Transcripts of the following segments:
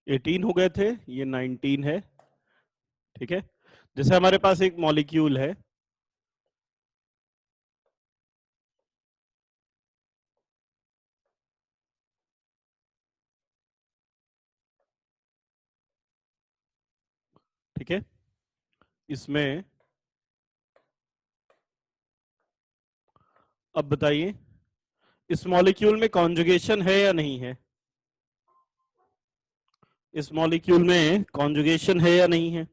18 हो गए थे, ये 19 है। ठीक है, जैसे हमारे पास एक मॉलिक्यूल है, ठीक है, इसमें अब बताइए इस मॉलिक्यूल में कॉन्जुगेशन है या नहीं है? इस मॉलिक्यूल में कॉन्जुगेशन है या नहीं है?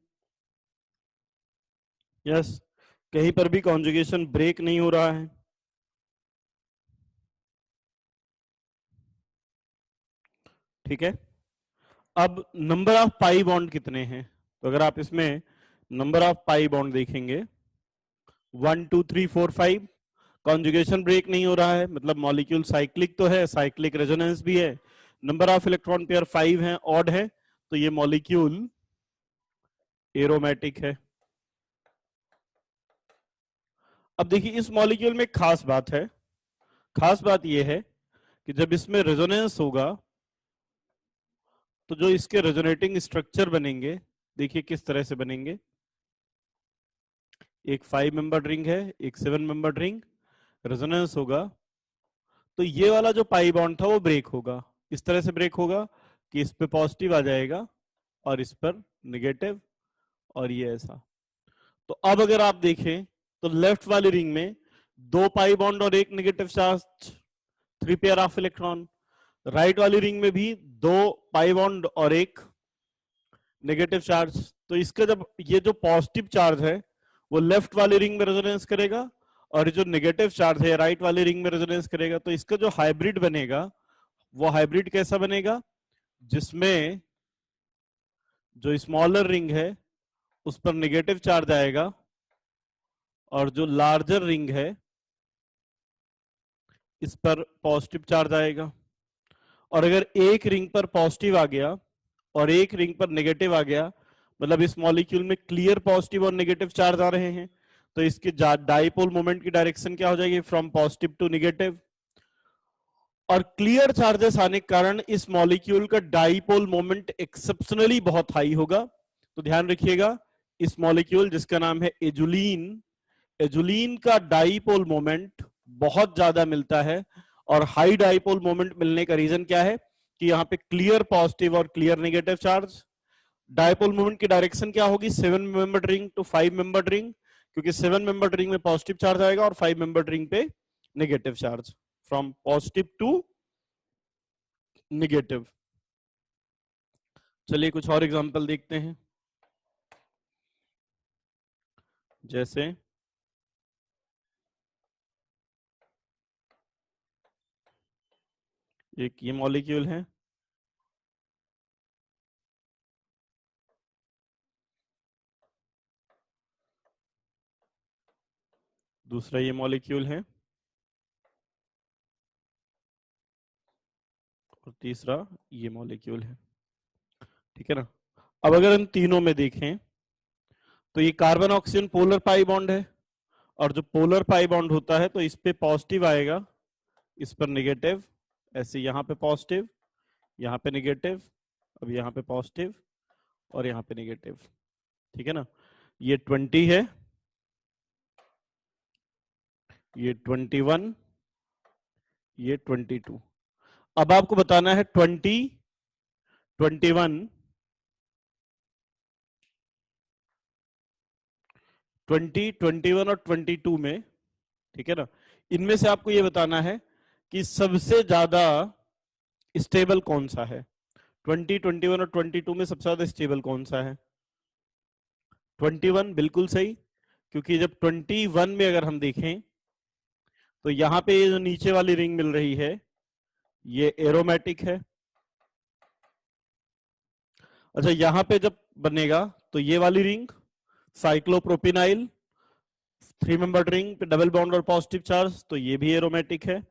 यस, कहीं पर भी कॉन्जुगेशन ब्रेक नहीं हो रहा है। ठीक है, अब नंबर ऑफ पाई बॉन्ड कितने हैं? तो अगर आप इसमें नंबर ऑफ पाई बॉन्ड देखेंगे 1 2 3 4 5, कॉन्जुगेशन ब्रेक नहीं हो रहा है, मतलब मॉलिक्यूल साइक्लिक तो है, साइक्लिक रेजोनेंस भी है, नंबर ऑफ इलेक्ट्रॉन पेयर 5 है, ऑड है, तो ये मॉलिक्यूल एरोमेटिक है। अब देखिए इस मॉलिक्यूल में खास बात है, खास बात यह है कि जब इसमें रेजोनेंस होगा तो जो इसके रेजोनेटिंग स्ट्रक्चर बनेंगे, देखिए किस तरह से बनेंगे। एक 5 मेंबर रिंग है, एक 7 मेंबर रिंग, रेजोनेंस होगा तो ये वाला जो पाई बॉन्ड था वो ब्रेक होगा। इस तरह से ब्रेक होगा कि इस पे पॉजिटिव आ जाएगा और इस पर निगेटिव, और ये ऐसा। तो अब अगर आप देखें तो लेफ्ट वाली रिंग में 2 पाई बॉन्ड और एक negative charge, 3 pair of electron. Right वाली रिंग में भी 2 पाई बॉन्ड और एक नेगेटिव चार्ज। तो इसका जब ये जो पॉजिटिव चार्ज है वो लेफ्ट वाली रिंग में रेजोनेंस करेगा और जो नेगेटिव चार्ज है राइट वाली रिंग में रेजोनेंस करेगा। तो इसका जो हाइब्रिड बनेगा वो हाइब्रिड कैसा बनेगा, जिसमें जो स्मॉलर रिंग है उस पर नेगेटिव चार्ज आएगा और जो लार्जर रिंग है इस पर पॉजिटिव चार्ज आएगा। और अगर एक रिंग पर पॉजिटिव आ गया और एक रिंग पर नेगेटिव आ गया, मतलब इस मॉलिक्यूल में क्लियर पॉजिटिव और नेगेटिव चार्ज आ रहे हैं, तो इसके डाइपोल मोमेंट की डायरेक्शन क्या हो जाएगी, फ्रॉम पॉजिटिव टू नेगेटिव। और क्लियर चार्जेस आने के कारण इस मॉलिक्यूल का डाइपोल मोमेंट एक्सेप्शनली बहुत हाई होगा। तो ध्यान रखिएगा, इस मॉलिक्यूल जिसका नाम है एजुलीन, एजुलीन का डाइपोल मोमेंट बहुत ज्यादा मिलता है। और हाई डाइपोल मोमेंट मिलने का रीजन क्या है कि यहां पे क्लियर पॉजिटिव और clear negative charge. Dipole moment की डायरेक्शन क्या होगी, 7 membered ring to 5 membered ring, क्योंकि 7 मेंबर्ड रिंग में पॉजिटिव चार्ज आएगा और 5 मेंबर्ड रिंग पे negative charge, from positive to negative. चलिए कुछ और एग्जांपल देखते हैं। जैसे एक ये मॉलिक्यूल है, दूसरा ये मॉलिक्यूल है और तीसरा ये मॉलिक्यूल है। ठीक है ना। अब अगर इन तीनों में देखें तो ये carbon oxygen polar pi bond है, और जो पोलर पाई बॉन्ड होता है तो इस पे पॉजिटिव आएगा, इस पर नेगेटिव, ऐसे यहां पे पॉजिटिव, यहां पे नेगेटिव, अब यहां पे पॉजिटिव और यहां पे नेगेटिव। ठीक है ना। ये 20 है, ये 21, ये 22। अब आपको बताना है 20, 21, 20, 21 और 22 में, ठीक है ना, इनमें से आपको यह बताना है कि सबसे ज्यादा स्टेबल कौन सा है। 20, 21 और 22 में सबसे ज्यादा स्टेबल कौन सा है? 21 बिल्कुल सही, क्योंकि जब 21 में अगर हम देखें तो यहां पे ये जो नीचे वाली रिंग मिल रही है ये एरोमेटिक है। अच्छा, यहां पे जब बनेगा तो ये वाली रिंग साइक्लोप्रोपिनाइल, 3 मेंबर रिंग पे डबल बॉन्ड और पॉजिटिव चार्ज, तो ये भी एरोमेटिक है।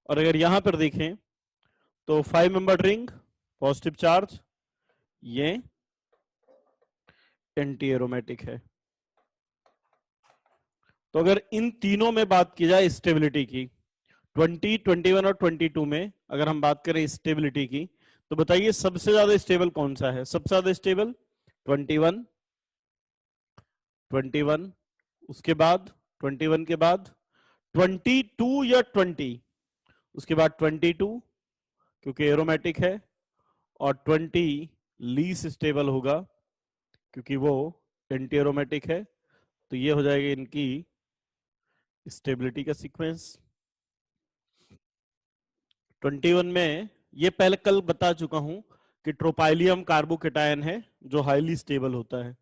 और अगर यहां पर देखें तो 5 मेंबर रिंग, पॉजिटिव चार्ज, ये एंटी एरोमेटिक है। तो अगर इन तीनों में बात की जाए स्टेबिलिटी की, 20, 21 और 22 में अगर हम बात करें स्टेबिलिटी की, तो बताइए सबसे ज्यादा स्टेबल कौन सा है? सबसे ज्यादा स्टेबल 21, 21, उसके बाद 21 के बाद 22 या 20, उसके बाद 22 क्योंकि एरोमेटिक है, और 20 लीस्ट स्टेबल होगा क्योंकि वो एंटी एरोमेटिक है। तो ये हो जाएगा इनकी स्टेबिलिटी का सीक्वेंस। 21 में ये पहले कल बता चुका हूं कि ट्रोपाइलियम कार्बोकेटायन है जो हाईली स्टेबल होता है।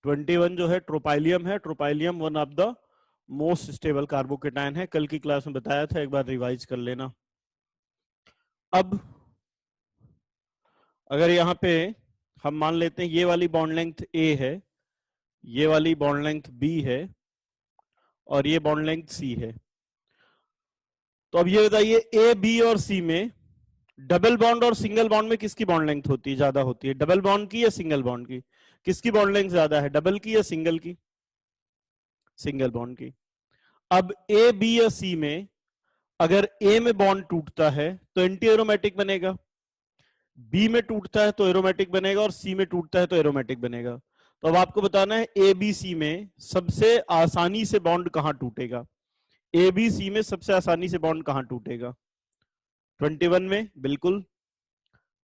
21 जो है ट्रोपाइलियम है, tropylium one of the most stable carbocation है, कल की क्लास में बताया था, एक बार रिवाइज कर लेना। अब अगर यहाँ पे हम मान लेते हैं ये वाली बॉन्ड लेंथ ए है, ये वाली बॉन्ड लेंथ बी है, और ये बॉन्ड लेंथ सी है, तो अब ये बताइए ए बी और सी में डबल बॉन्ड और सिंगल बॉन्ड में किसकी बॉन्ड लेंथ होती है, ज्यादा होती है? डबल बॉन्ड की या सिंगल बॉन्ड की? किसकी बॉन्ड लेंथ ज्यादा है, डबल की या सिंगल की? सिंगल बॉन्ड की। अब ए बी या सी में अगर ए में बॉन्ड टूटता है तो एंटी एरोमेटिक बनेगा, बी में टूटता है तो एरोमेटिक बनेगा, और सी में टूटता है तो एरोमेटिक बनेगा। तो अब आपको बताना है ए बी सी में सबसे आसानी से बॉन्ड कहां टूटेगा? ए बी सी में सबसे आसानी से बॉन्ड कहां टूटेगा? 21 में, बिल्कुल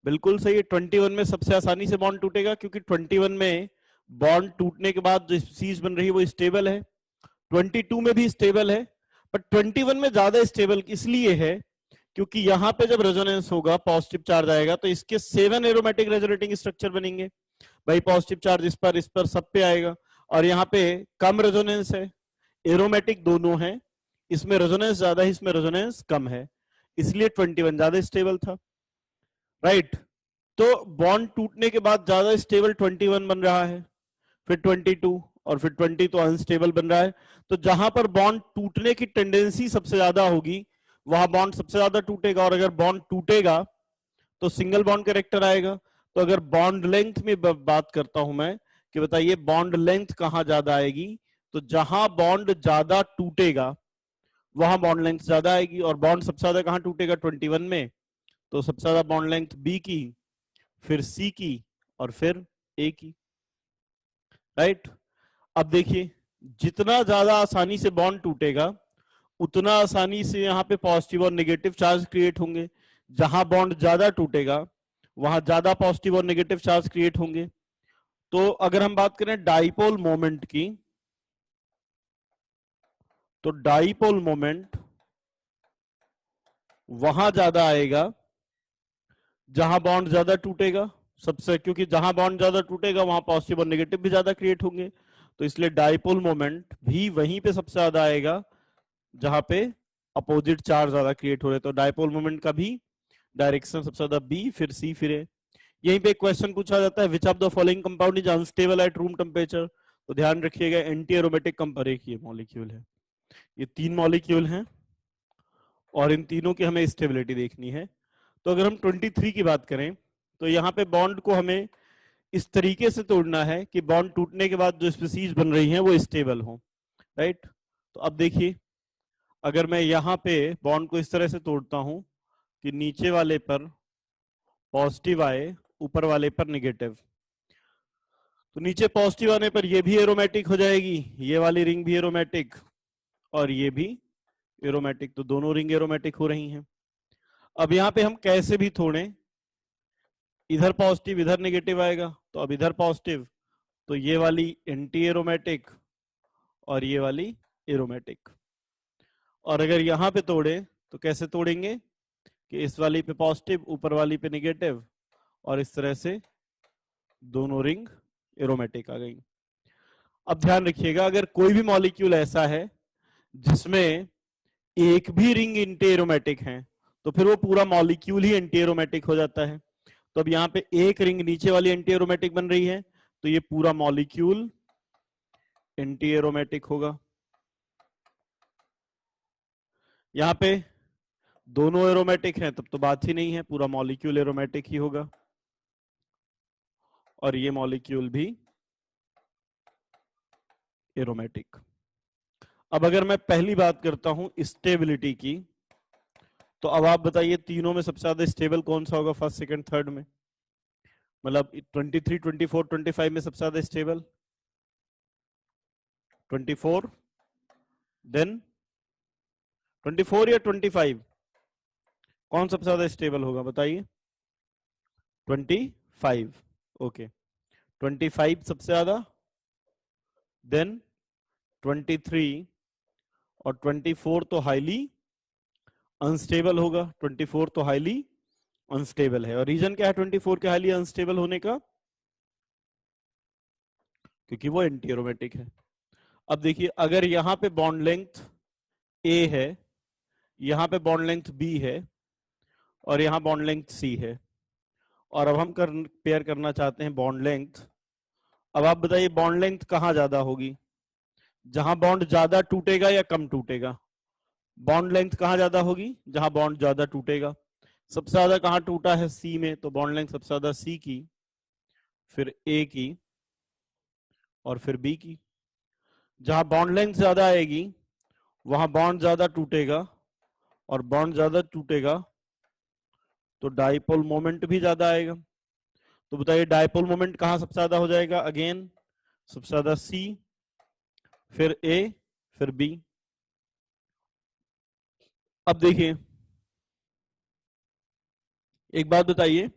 बिल्कुल सही है। 21 में सबसे आसानी से बॉन्ड टूटेगा क्योंकि 21 में बॉन्ड टूटने के बाद जो स्पीसीज बन रही है वो स्टेबल है, 22 में भी स्टेबल है, पर 21 में ज्यादा स्टेबल इसलिए है क्योंकि यहां पे जब रेजोनेंस होगा पॉजिटिव चार्ज आएगा तो इसके 7 एरोमेटिक रेजोनेटिंग स्ट्रक्चर बनेंगे। भाई पॉजिटिव चार्ज इस पर सब पे आएगा, और यहाँ पे कम रेजोनेंस है, एरोमेटिक दोनों है, इसमें रेजोनेंस ज्यादा है, इसमें रेजोनेंस कम है, इसलिए 21 ज्यादा स्टेबल था, राइट। तो बॉन्ड टूटने के बाद ज्यादा स्टेबल 21 बन रहा है, फिर 22, और फिर 20 तो अनस्टेबल बन रहा है। तो जहां पर बॉन्ड टूटने की टेंडेंसी सबसे ज्यादा होगी वहां बॉन्ड सबसे ज्यादा टूटेगा, और अगर बॉन्ड टूटेगा तो सिंगल बॉन्ड कैरेक्टर आएगा। तो अगर बॉन्ड लेंथ में बात करता हूं मैं कि बताइए बॉन्ड लेंथ कहां ज्यादा आएगी, तो जहां बॉन्ड ज्यादा टूटेगा वहां बॉन्ड लेंथ ज्यादा आएगी, और बॉन्ड सबसे ज्यादा कहां टूटेगा? 21 में, तो सबसे ज्यादा बॉन्ड लेंथ बी की, फिर सी की, और फिर ए की, राइट। अब देखिए जितना ज्यादा आसानी से बॉन्ड टूटेगा उतना आसानी से यहाँ पे पॉजिटिव और नेगेटिव चार्ज क्रिएट होंगे, जहां बॉन्ड ज्यादा टूटेगा वहां ज्यादा पॉजिटिव और नेगेटिव चार्ज क्रिएट होंगे। तो अगर हम बात करें डाइपोल मोमेंट की, तो डाइपोल मोमेंट वहां ज्यादा आएगा जहां बॉन्ड ज्यादा टूटेगा सबसे, क्योंकि जहां बॉन्ड ज्यादा टूटेगा वहां पॉजिटिव और नेगेटिव भी ज्यादा क्रिएट होंगे, तो इसलिए डाइपोल मोमेंट भी वहीं पे सबसे ज्यादा आएगा जहां पे अपोजिट चार्ज ज्यादा क्रिएट हो रहे। तो डाइपोल मोमेंट का भी डायरेक्शन सबसे ज्यादा बी, फिर सी, फिर ए। यहीं पे एक क्वेश्चन पूछा जाता है which of the following compound is unstable at room temperature, तो ध्यान रखिएगा एंटी एरोमेटिक कंपाउंड एक ये मॉलिक्यूल है, ये 3 मॉलिक्यूल हैं और इन तीनों की हमें स्टेबिलिटी देखनी है। तो अगर हम 23 की बात करें तो यहाँ पे बॉन्ड को हमें इस तरीके से तोड़ना है कि बॉन्ड टूटने के बाद जो स्पीसीज बन रही हैं वो स्टेबल हो, राइट। तो अब देखिए अगर मैं यहाँ पे बॉन्ड को इस तरह से तोड़ता हूं कि नीचे वाले पर पॉजिटिव आए, ऊपर वाले पर निगेटिव, तो नीचे पॉजिटिव आने पर ये भी एरोमेटिक हो जाएगी, ये वाली रिंग भी एरोमेटिक और ये भी एरोमेटिक, तो दोनों रिंग एरोमेटिक हो रही हैं। अब यहाँ पे हम कैसे भी तोड़ें, इधर पॉजिटिव इधर नेगेटिव आएगा, तो अब इधर पॉजिटिव तो ये वाली एंटी एरोमेटिक और ये वाली एरोमेटिक, और अगर यहाँ पे तोड़े तो कैसे तोड़ेंगे कि इस वाली पे पॉजिटिव ऊपर वाली पे नेगेटिव, और इस तरह से दोनों रिंग एरोमेटिक आ गई। अब ध्यान रखिएगा अगर कोई भी मॉलिक्यूल ऐसा है जिसमें एक भी रिंग एंटी एरोमेटिक है तो फिर वो पूरा मॉलिक्यूल ही एंटी एरोमेटिक हो जाता है। तो अब यहाँ पे एक रिंग नीचे वाली एंटी एरोमेटिक बन रही है तो ये पूरा मॉलिक्यूल एंटी एरोमेटिक होगा। यहाँ पे दोनों एरोमेटिक हैं तब तो बात ही नहीं है, पूरा मॉलिक्यूल एरोमेटिक ही होगा, और ये मॉलिक्यूल भी एरोमेटिक। अब अगर मैं पहली बात करता हूं स्टेबिलिटी की, तो अब आप बताइए तीनों में सबसे ज्यादा स्टेबल कौन सा होगा, फर्स्ट सेकंड थर्ड में? मतलब 23, 24, 25 में सबसे ज्यादा स्टेबल 24, देन 24 या 25, कौन सबसे ज्यादा स्टेबल होगा बताइए? 25, ओके। 25 सबसे ज्यादा, देन 23 और 24 तो हाईली अनस्टेबल होगा। 24 तो हाईली अनस्टेबल है। और रीजन क्या है 24 के हाईली अनस्टेबल होने का? क्योंकि वो एंटी एरोमेटिक है। अब देखिए, अगर यहां पे बॉन्ड लेंथ ए है, यहां पे बॉन्ड लेंथ बी है, और यहां बॉन्ड लेंथ सी है, और अब हम पेयर करना चाहते हैं बॉन्ड लेंथ। अब आप बताइए बॉन्ड लेंथ कहां ज्यादा होगी, जहां बॉन्ड ज्यादा टूटेगा या कम टूटेगा? बॉन्ड लेंथ कहां ज्यादा होगी? जहां बॉन्ड ज्यादा टूटेगा। सबसे ज्यादा कहां टूटा है? सी में, तो बॉन्ड लेंथ सबसे ज्यादा सी की, फिर ए की, और फिर बी की। जहां बॉन्ड लेंथ ज्यादा आएगी वहां बॉन्ड ज्यादा टूटेगा, और बॉन्ड ज्यादा टूटेगा तो डाइपोल मोमेंट भी ज्यादा आएगा। तो बताइए डाइपोल मोमेंट कहां सबसे ज्यादा हो जाएगा? अगेन सबसे ज्यादा सी, फिर ए, फिर बी। अब देखिए एक बात बताइए,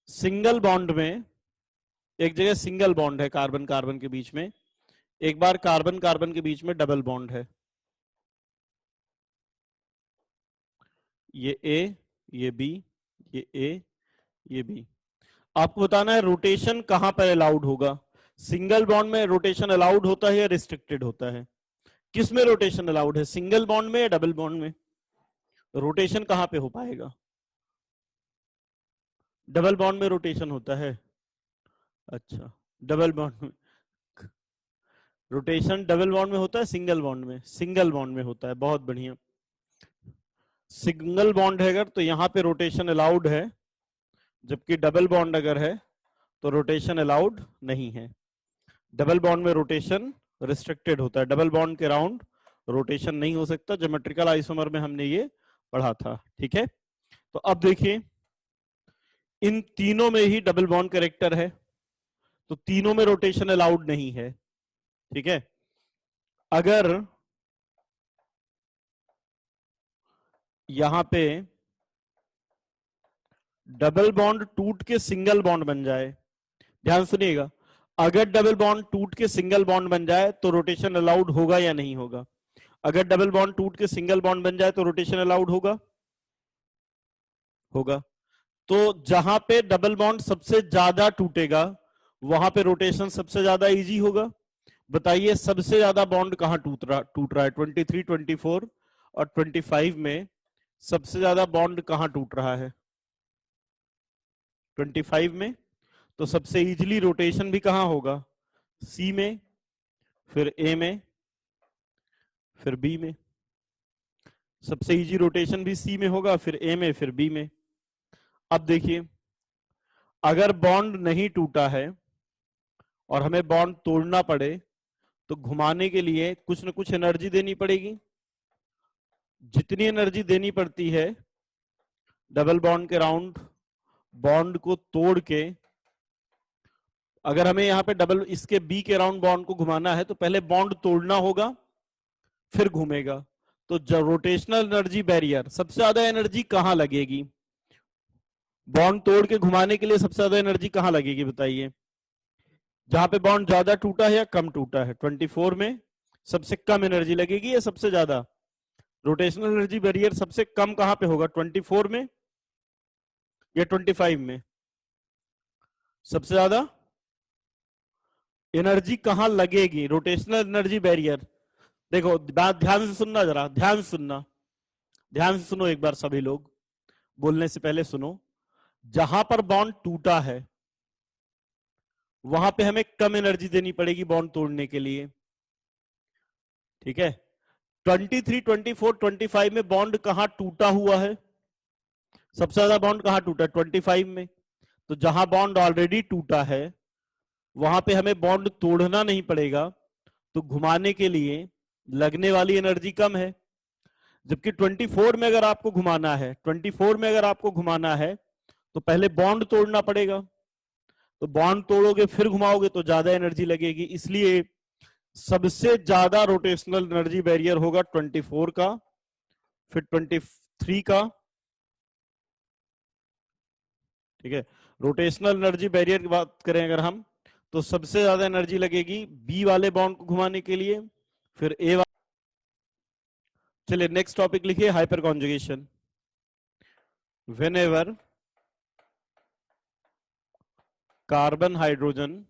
सिंगल बॉन्ड में, एक जगह सिंगल बॉन्ड है कार्बन कार्बन के बीच में, एक बार कार्बन कार्बन के बीच में डबल बॉन्ड है, ये ए, ये बी, ये ए, ये बी। आपको बताना है रोटेशन कहां पर अलाउड होगा। सिंगल बॉन्ड में रोटेशन अलाउड होता है या रिस्ट्रिक्टेड होता है? किस में रोटेशन अलाउड है, सिंगल बॉन्ड में या डबल बॉन्ड में? रोटेशन कहां पे हो पाएगा? डबल बॉन्ड में रोटेशन होता है। अच्छा, डबल बॉन्ड में रोटेशन डबल बॉन्ड में होता है, सिंगल बॉन्ड में? सिंगल बॉन्ड में होता है, बहुत बढ़िया। सिंगल बॉन्ड है अगर तो यहां पे रोटेशन अलाउड है, जबकि डबल बॉन्ड अगर है तो रोटेशन अलाउड नहीं है। डबल बॉन्ड में रोटेशन रिस्ट्रिक्टेड होता है, डबल बॉन्ड के राउंड रोटेशन नहीं हो सकता। ज्योमेट्रिकल आइसोमर में हमने ये पढ़ा था, ठीक है। तो अब देखिए इन तीनों में ही डबल बॉन्ड कैरेक्टर है, तो तीनों में रोटेशन अलाउड नहीं है, ठीक है। अगर यहां पे डबल बॉन्ड टूट के सिंगल बॉन्ड बन जाए, ध्यान सुनिएगा, अगर डबल बॉन्ड टूट के सिंगल बॉन्ड बन जाए तो रोटेशन अलाउड होगा या नहीं होगा? अगर डबल बॉन्ड टूट के सिंगल बॉन्ड बन जाए तो रोटेशन अलाउड होगा? होगा। तो जहां पे डबल बॉन्ड सबसे ज्यादा टूटेगा वहां पे रोटेशन सबसे ज्यादा इजी होगा। बताइए सबसे ज्यादा बॉन्ड कहां टूट रहा है 23, 24 और 25 में सबसे ज्यादा बॉन्ड कहां टूट रहा है? 25 में। तो सबसे इजीली रोटेशन भी कहां होगा? सी में, फिर ए में, फिर बी में। सबसे इजी रोटेशन भी सी में होगा, फिर ए में, फिर बी में। अब देखिए अगर बॉन्ड नहीं टूटा है और हमें बॉन्ड तोड़ना पड़े तो घुमाने के लिए कुछ न कुछ एनर्जी देनी पड़ेगी। जितनी एनर्जी देनी पड़ती है डबल बॉन्ड के राउंड बॉन्ड को तोड़ के, अगर हमें यहां पे डबल इसके बी के राउंड बॉन्ड को घुमाना है तो पहले बॉन्ड तोड़ना होगा फिर घूमेगा। तो जब रोटेशनल एनर्जी बैरियर, सबसे ज्यादा एनर्जी कहां लगेगी? बॉन्ड तोड़ के घुमाने के लिए सबसे ज्यादा एनर्जी कहां लगेगी बताइए? जहां पे बॉन्ड ज्यादा टूटा है या कम टूटा है? 24 में सबसे कम एनर्जी लगेगी या सबसे ज्यादा? रोटेशनल एनर्जी बैरियर सबसे कम कहां पे होगा, 24 में या 25 में? सबसे ज्यादा एनर्जी कहां लगेगी रोटेशनल एनर्जी बैरियर? देखो बात ध्यान से सुनना, जरा ध्यान से सुनना, ध्यान से सुनो एक बार सभी लोग, बोलने से पहले सुनो। जहां पर बॉन्ड टूटा है वहां पे हमें कम एनर्जी देनी पड़ेगी बॉन्ड तोड़ने के लिए, ठीक है। 23, 24, 25 में बॉन्ड कहां टूटा हुआ है? सबसे ज्यादा बॉन्ड कहां टूटा है? 25 में। तो जहां बॉन्ड ऑलरेडी टूटा है वहां पे हमें बॉन्ड तोड़ना नहीं पड़ेगा, तो घुमाने के लिए लगने वाली एनर्जी कम है। जबकि 24 में अगर आपको घुमाना है, 24 में अगर आपको घुमाना है तो पहले बॉन्ड तोड़ना पड़ेगा, तो बॉन्ड तोड़ोगे फिर घुमाओगे तो ज्यादा एनर्जी लगेगी, इसलिए सबसे ज्यादा रोटेशनल एनर्जी बैरियर होगा 24 का, फिर 23 का। ठीक है, रोटेशनल एनर्जी बैरियर की बात करें अगर हम, तो सबसे ज्यादा एनर्जी लगेगी बी वाले बॉन्ड को घुमाने के लिए, फिर ए वाले। चलिए नेक्स्ट टॉपिक लिखिए, hyperconjugation. Whenever carbon hydrogen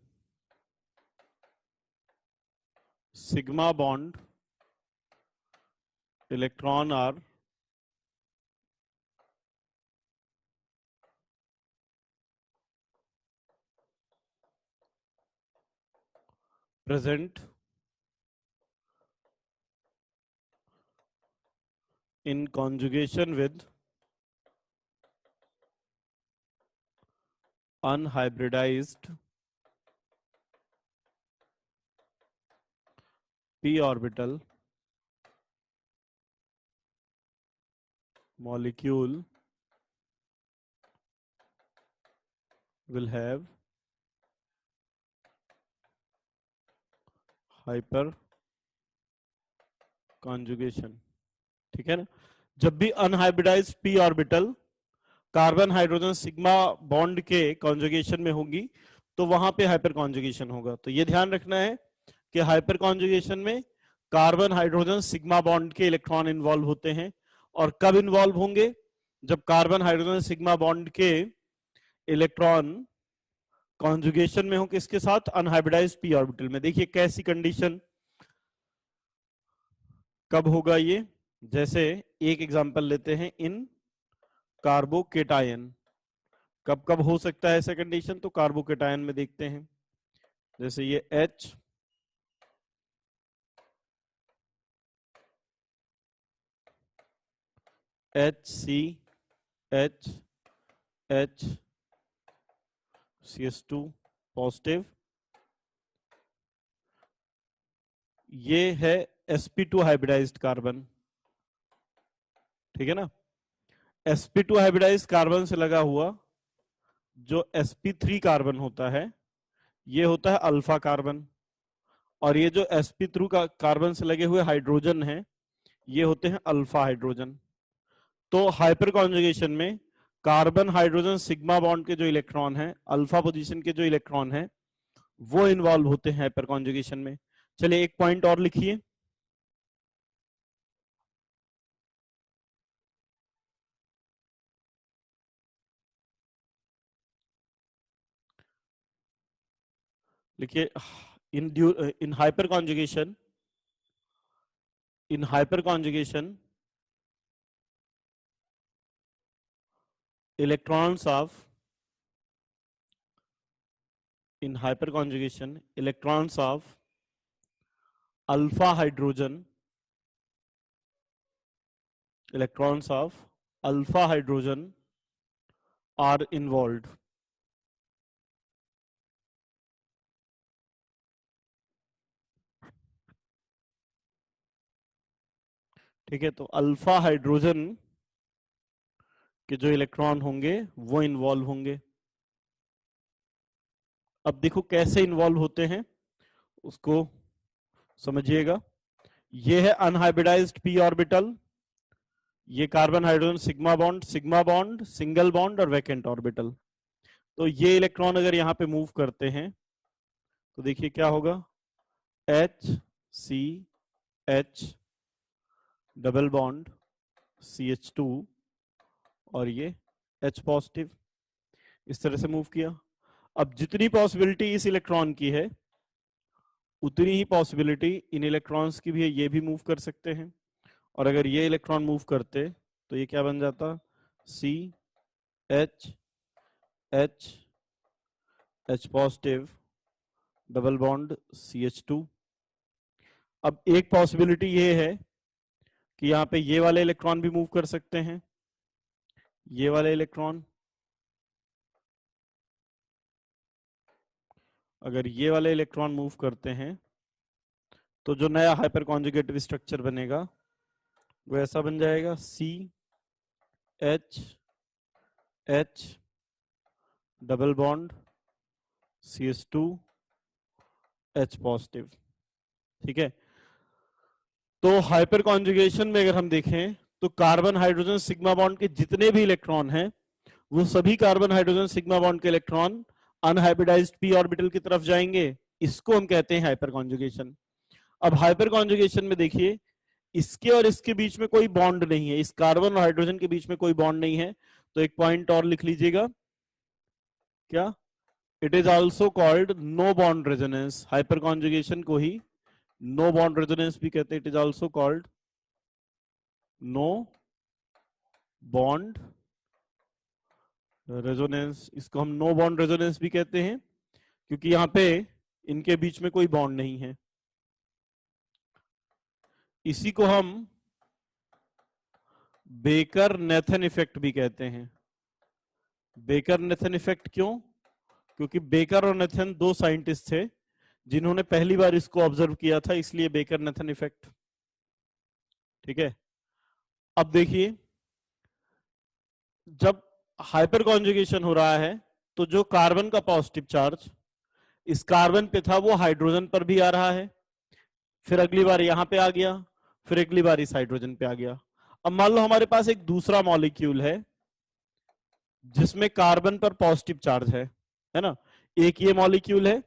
sigma bond electron are present in conjugation with unhybridized p orbital molecule will have hyper conjugation। ठीक है ना, जब भी unhybridised p orbital carbon hydrogen sigma bond के conjugation में होगी तो वहां पे हाइपर कॉन्जुगेशन होगा। तो ये ध्यान रखना है कि हाइपर कॉन्जुगेशन में कार्बन हाइड्रोजन सिग्मा बॉन्ड के इलेक्ट्रॉन इन्वॉल्व होते हैं, और कब इन्वॉल्व होंगे, जब कार्बन हाइड्रोजन सिग्मा बॉन्ड के इलेक्ट्रॉन कॉन्जुगेशन में हो किसके साथ, अनहाइब्रिडाइज्ड p ऑर्बिटल में। देखिए कैसी कंडीशन, कब होगा ये, जैसे एक एग्जांपल लेते हैं, इन कार्बोकेटायन। कब कब हो सकता है ऐसा कंडीशन, तो कार्बोकेटायन में देखते हैं, जैसे ये H HC H H CH2 positive, ये है sp2 हाइब्रिडाइज्ड कार्बन। ठीक है ना, sp2 हाइब्रिडाइज्ड कार्बन से लगा हुआ जो sp3 कार्बन होता है, ये होता है अल्फा कार्बन, और ये जो sp3 का कार्बन से लगे हुए हाइड्रोजन हैं, ये होते हैं अल्फा हाइड्रोजन। तो हाइपर कॉन्जुगेशन में कार्बन हाइड्रोजन सिग्मा बॉन्ड के जो इलेक्ट्रॉन हैं, अल्फा पोजीशन के जो इलेक्ट्रॉन हैं, वो इन्वॉल्व होते हैं हाइपर कॉन्जुगेशन में। चलिए एक पॉइंट और लिखिए, लिखिए, in in hyperconjugation, in hyperconjugation electrons of in hyperconjugation electrons of alpha hydrogen, electrons of alpha hydrogen are involved। ठीक है, तो अल्फा हाइड्रोजन के जो इलेक्ट्रॉन होंगे वो इन्वॉल्व होंगे। अब देखो कैसे इन्वॉल्व होते हैं उसको समझिएगा। ये है अनहाइब्रिडाइज्ड p ऑर्बिटल, ये carbon hydrogen sigma bond, single bond और वैकेंट ऑर्बिटल। तो ये इलेक्ट्रॉन अगर यहां पे मूव करते हैं तो देखिए क्या होगा, H C H double bond CH2 और ये H पॉजिटिव, इस तरह से मूव किया। अब जितनी पॉसिबिलिटी इस इलेक्ट्रॉन की है उतनी ही पॉसिबिलिटी इन इलेक्ट्रॉन्स की भी है, ये भी मूव कर सकते हैं। और अगर ये इलेक्ट्रॉन मूव करते तो ये क्या बन जाता, C H H H positive double bond CH2। अब एक पॉसिबिलिटी ये है कि यहाँ पे ये वाले इलेक्ट्रॉन भी मूव कर सकते हैं, ये वाले इलेक्ट्रॉन, अगर ये वाले इलेक्ट्रॉन मूव करते हैं तो जो नया हाइपर कॉन्जुगेटिव स्ट्रक्चर बनेगा वो ऐसा बन जाएगा CH double bond CH2H positive. ठीक है, तो हाइपर कॉन्जुगेशन में अगर हम देखें तो कार्बन हाइड्रोजन सिग्मा बॉन्ड के जितने भी इलेक्ट्रॉन हैं वो सभी कार्बन हाइड्रोजन सिग्मा बॉन्ड के इलेक्ट्रॉन अनहाइब्रिडाइज्ड p ऑर्बिटल की तरफ जाएंगे। इसको हम कहते हैं हाइपर कॉन्जुगेशन। अब हाइपर कॉन्जुगेशन में देखिए इसके और इसके बीच में कोई बॉन्ड नहीं है, इस कार्बन और हाइड्रोजन के बीच में कोई बॉन्ड नहीं है, तो एक पॉइंट और लिख लीजिएगा, क्या? It is also called no bond resonance. Hyperconjugation को ही नो बॉन्ड रेजोनेंस भी कहते हैं। It is also called no bond resonance. इसको हम नो बॉन्ड रेजोनेंस भी कहते हैं क्योंकि यहां पे इनके बीच में कोई बॉन्ड नहीं है। इसी को हम बेकर नेथन इफेक्ट भी कहते हैं। बेकर नेथन इफेक्ट क्यों? क्योंकि बेकर और नेथन दो साइंटिस्ट थे जिन्होंने पहली बार इसको ऑब्जर्व किया था, इसलिए बेकर नेथन इफेक्ट। ठीक है, अब देखिए जब हाइपर कॉन्जुगेशन हो रहा है तो जो कार्बन का पॉजिटिव चार्ज इस कार्बन पे था वो हाइड्रोजन पर भी आ रहा है, फिर अगली बार यहां पे आ गया, फिर अगली बार इस हाइड्रोजन पे आ गया। अब मान लो हमारे पास एक दूसरा मॉलिक्यूल है जिसमें कार्बन पर पॉजिटिव चार्ज है ना, एक ये मॉलिक्यूल है,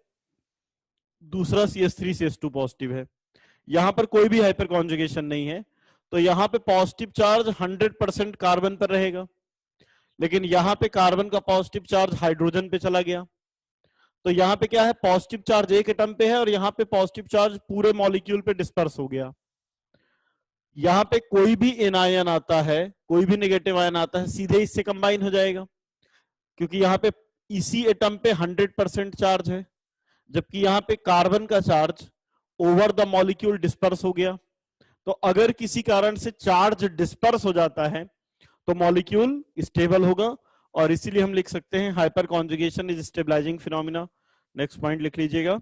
दूसरा CH3 CH2 पॉजिटिव है, यहां पर कोई भी हाइपर कॉन्जुगेशन नहीं है, तो यहां पे पॉजिटिव चार्ज 100% कार्बन पर रहेगा, लेकिन यहां पे कार्बन का पॉजिटिव चार्ज हाइड्रोजन पे चला गया, तो यहां पे क्या है, पॉजिटिव चार्ज एक एटम पे है और यहां पे पॉजिटिव चार्ज पूरे मॉलिक्यूल पे डिस्पर्स हो गया। यहां पे कोई भी एनायन आता है, कोई भी नेगेटिव आयन आता है, सीधे इससे कंबाइन हो जाएगा, क्योंकि यहां पे इसी एटम पे 100% चार्ज है, जबकि यहां पे कार्बन का charge over the molecule disperse हो गया। तो अगर किसी कारण से चार्ज डिस्पर्स हो जाता है तो मॉलिक्यूल स्टेबल होगा, और इसीलिए हम लिख सकते हैं hyperconjugation is stabilising phenomena. Next point लिख लीजिएगा,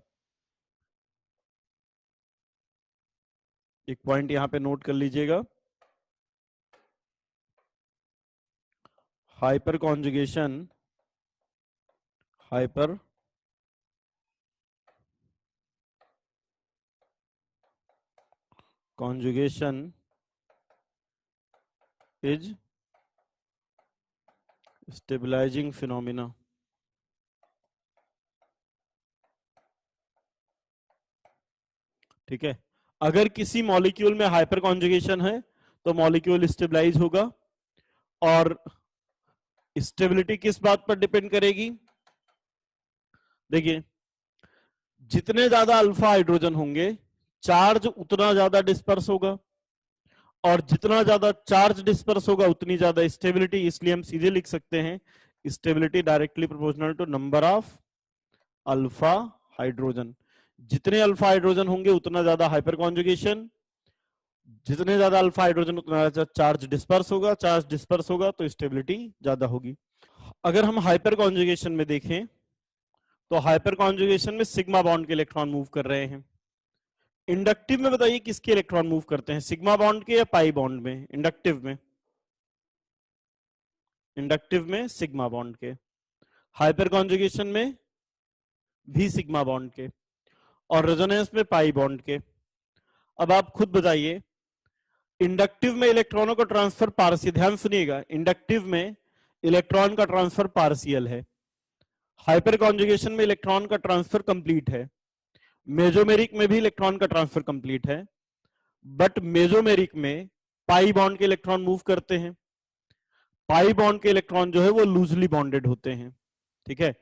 एक पॉइंट यहां पे नोट कर लीजिएगा, hyperconjugation is stabilising phenomena. ठीक है, अगर किसी मॉलिक्यूल में हाइपर कॉन्जुगेशन है तो मॉलिक्यूल स्टेबलाइज होगा, और स्टेबिलिटी किस बात पर डिपेंड करेगी? देखिए जितने ज्यादा अल्फा हाइड्रोजन होंगे चार्ज उतना ज्यादा डिस्पर्स होगा, और जितना ज्यादा चार्ज डिस्पर्स होगा उतनी ज्यादा स्टेबिलिटी, इसलिए हम सीधे लिख सकते हैं stability directly proportional to number of alpha hydrogen. जितने अल्फा हाइड्रोजन होंगे उतना ज्यादा हाइपर कॉन्जुगेशन, जितने ज्यादा अल्फा हाइड्रोजन उतना ज्यादा चार्ज डिस्पर्स होगा, चार्ज डिस्पर्स होगा तो स्टेबिलिटी ज्यादा होगी। अगर हम हाइपर कॉन्जुगेशन में देखें तो हाइपर कॉन्जुगेशन में सिग्मा बॉन्ड के इलेक्ट्रॉन मूव कर रहे हैं। इंडक्टिव में बताइए किसके इलेक्ट्रॉन मूव करते हैं, सिग्मा बॉन्ड के या पाई बॉन्ड में? इंडक्टिव में सिग्मा बॉन्ड के, हाइपर कॉन्जुगेशन में भी सिग्मा बॉन्ड के, और रेजोनेंस में पाई बॉन्ड के। अब आप खुद बताइए, इंडक्टिव में इलेक्ट्रॉनों का ट्रांसफर पार्शियल, ध्यान सुनिएगा, इंडक्टिव में इलेक्ट्रॉन का ट्रांसफर पार्शियल है, हाइपर कॉन्जुगेशन में इलेक्ट्रॉन का ट्रांसफर कंप्लीट है, मेजोमेरिक में भी इलेक्ट्रॉन का ट्रांसफर कंप्लीट है, बट मेजोमेरिक में पाई बॉन्ड के इलेक्ट्रॉन मूव करते हैं, पाई बॉन्ड के इलेक्ट्रॉन जो है वो लूजली बॉन्डेड होते हैं। ठीक है,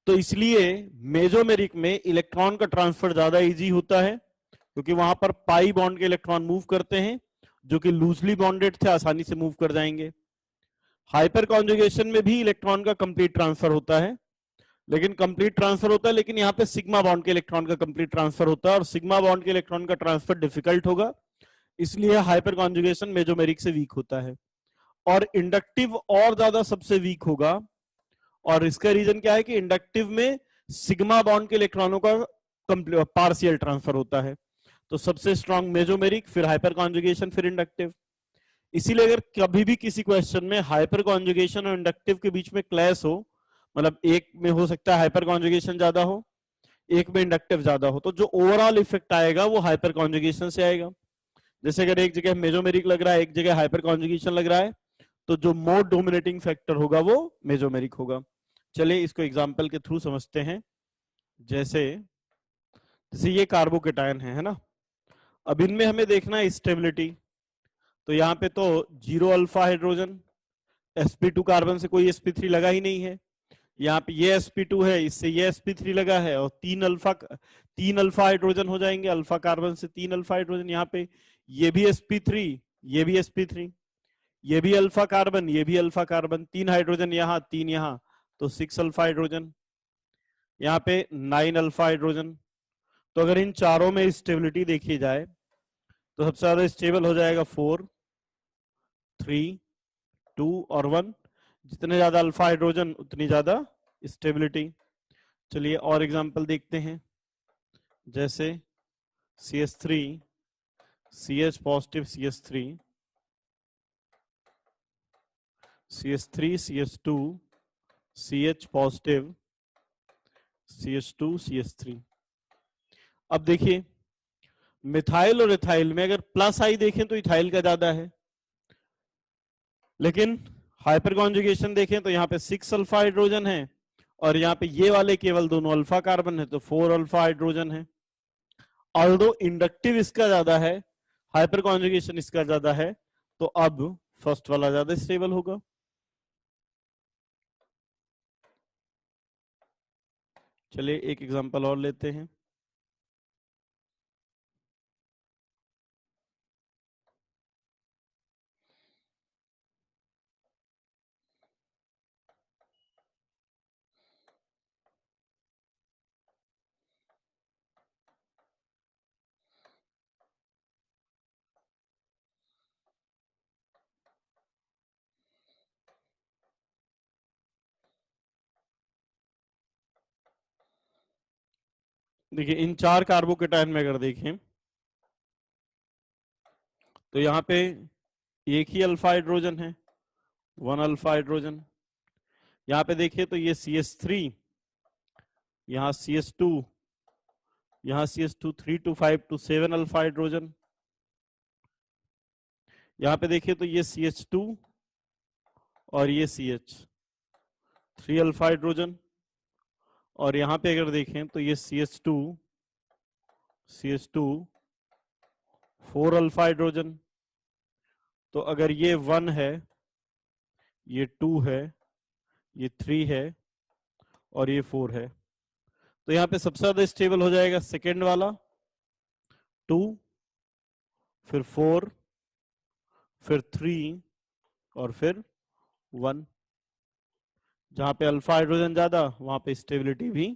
तो इसलिए मेजोमेरिक में इलेक्ट्रॉन का ट्रांसफर ज्यादा इजी होता है, क्योंकि वहां पर पाई बॉन्ड के इलेक्ट्रॉन मूव करते हैं जो कि लूजली बॉन्डेड थे, आसानी से मूव कर जाएंगे। हाइपर कॉन्जुगेशन में भी इलेक्ट्रॉन का कंप्लीट ट्रांसफर होता है, लेकिन यहाँ पे सिग्मा बॉन्ड के इलेक्ट्रॉन का कंप्लीट ट्रांसफर होता है, और सिग्मा बॉन्ड के इलेक्ट्रॉन का ट्रांसफर डिफिकल्ट होगा, इसलिए हाइपर कॉन्जुगेशन मेजोमेरिक से वीक होता है, और इंडक्टिव और ज्यादा सबसे वीक होगा। और इसका रीजन क्या है कि इंडक्टिव में सिग्मा बॉन्ड के इलेक्ट्रॉनों का पार्शियल ट्रांसफर होता है, तो सबसे स्ट्रॉन्ग मेजोमेरिक, फिर हाइपर कॉन्जुगेशन, फिर इंडक्टिव। इसीलिए अगर कभी भी किसी क्वेश्चन में हाइपर कॉन्जुगेशन और इंडक्टिव के बीच में क्लैश हो, मतलब एक में हो सकता है हाइपर कॉन्जुगेशन ज्यादा हो, एक में इंडक्टिव ज्यादा हो, तो जो ओवरऑल इफेक्ट आएगा वो हाइपर कॉन्जुगेशन से आएगा। जैसे अगर एक जगह मेजोमेरिक लग रहा है, एक जगह हाइपर कॉन्जुगेशन लग रहा है, तो जो मोर डोमिनेटिंग फैक्टर होगा वो मेजोमेरिक होगा। चलिए इसको एग्जांपल के थ्रू समझते हैं। जैसे जैसे ये कार्बोकेटायन है ना, अब इनमें हमें देखना है स्टेबिलिटी। तो यहाँ पे तो 0 अल्फा हाइड्रोजन, sp2 कार्बन से कोई sp3 लगा ही नहीं है। यहाँ पे ये sp2 है, इससे ये sp3 लगा है, और 3 अल्फा हाइड्रोजन हो जाएंगे, अल्फा कार्बन से 3 अल्फा हाइड्रोजन। यहाँ पे ये भी sp3, ये भी sp3, ये भी अल्फा कार्बन, ये भी अल्फा कार्बन, 3 हाइड्रोजन यहाँ, 3 यहाँ, तो 6 अल्फा हाइड्रोजन। यहाँ पे 9 अल्फा हाइड्रोजन। तो अगर इन चारों में स्टेबिलिटी देखी जाए तो सबसे ज्यादा स्टेबल हो जाएगा 4, 3, 2 और 1। जितने ज्यादा अल्फा हाइड्रोजन उतनी ज्यादा स्टेबिलिटी। चलिए और एग्जांपल देखते हैं। जैसे CH3, CH positive CH3, CH3, CH2, CH positive, CH2, CH3। अब देखिए मिथाइल और इथाइल में अगर प्लस आई देखें तो इथाइल का ज्यादा है, लेकिन हाइपर कॉन्जुगेशन देखें तो यहाँ पे 6 अल्फा हाइड्रोजन है, और यहाँ पे ये वाले केवल दोनों अल्फा कार्बन है, तो 4 अल्फा हाइड्रोजन है। ऑल्दो इंडक्टिव इसका ज्यादा है, हाइपर कॉन्जुगेशन इसका ज्यादा है, तो अब फर्स्ट वाला ज्यादा स्टेबल होगा। चलिए एक एग्जांपल और लेते हैं। देखिए इन 4 कार्बोकेटायन में अगर देखें तो यहाँ पे एक ही अल्फा हाइड्रोजन है, 1 अल्फा हाइड्रोजन। यहाँ पे देखिए तो ये CH3, यहाँ CH2, यहाँ CH2 3 to 5 to 7 alpha hydrogen. यहाँ पे देखिए तो ये CH2 और ये CH 3 अल्फा हाइड्रोजन, और यहाँ पे अगर देखें तो ये CH2 4 अल्फा हाइड्रोजन। तो अगर ये 1 है, ये 2 है, ये 3 है, और ये 4 है, तो यहाँ पे सबसे ज्यादा स्टेबल हो जाएगा सेकेंड वाला, 2, फिर 4, फिर 3 और फिर 1। जहां पे अल्फा हाइड्रोजन ज्यादा वहां पे स्टेबिलिटी भी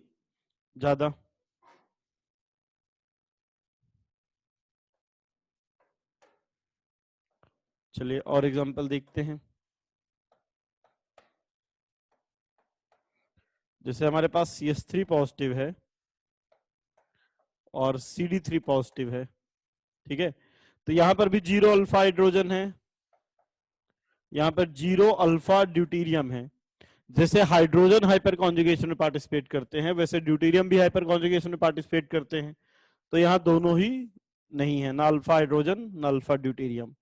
ज्यादा। चलिए और एग्जांपल देखते हैं। जैसे हमारे पास CH3 पॉजिटिव है और CD3 पॉजिटिव है, ठीक है, तो यहां पर भी 0 अल्फा हाइड्रोजन है, यहां पर 0 अल्फा ड्यूटीरियम है। जैसे हाइड्रोजन हाइपर कॉन्जुगेशन में पार्टिसिपेट करते हैं, वैसे ड्यूटीरियम भी हाइपर कॉन्जुगेशन में पार्टिसिपेट करते हैं। तो यहाँ दोनों ही नहीं है, ना अल्फा हाइड्रोजन ना अल्फा ड्यूटीरियम।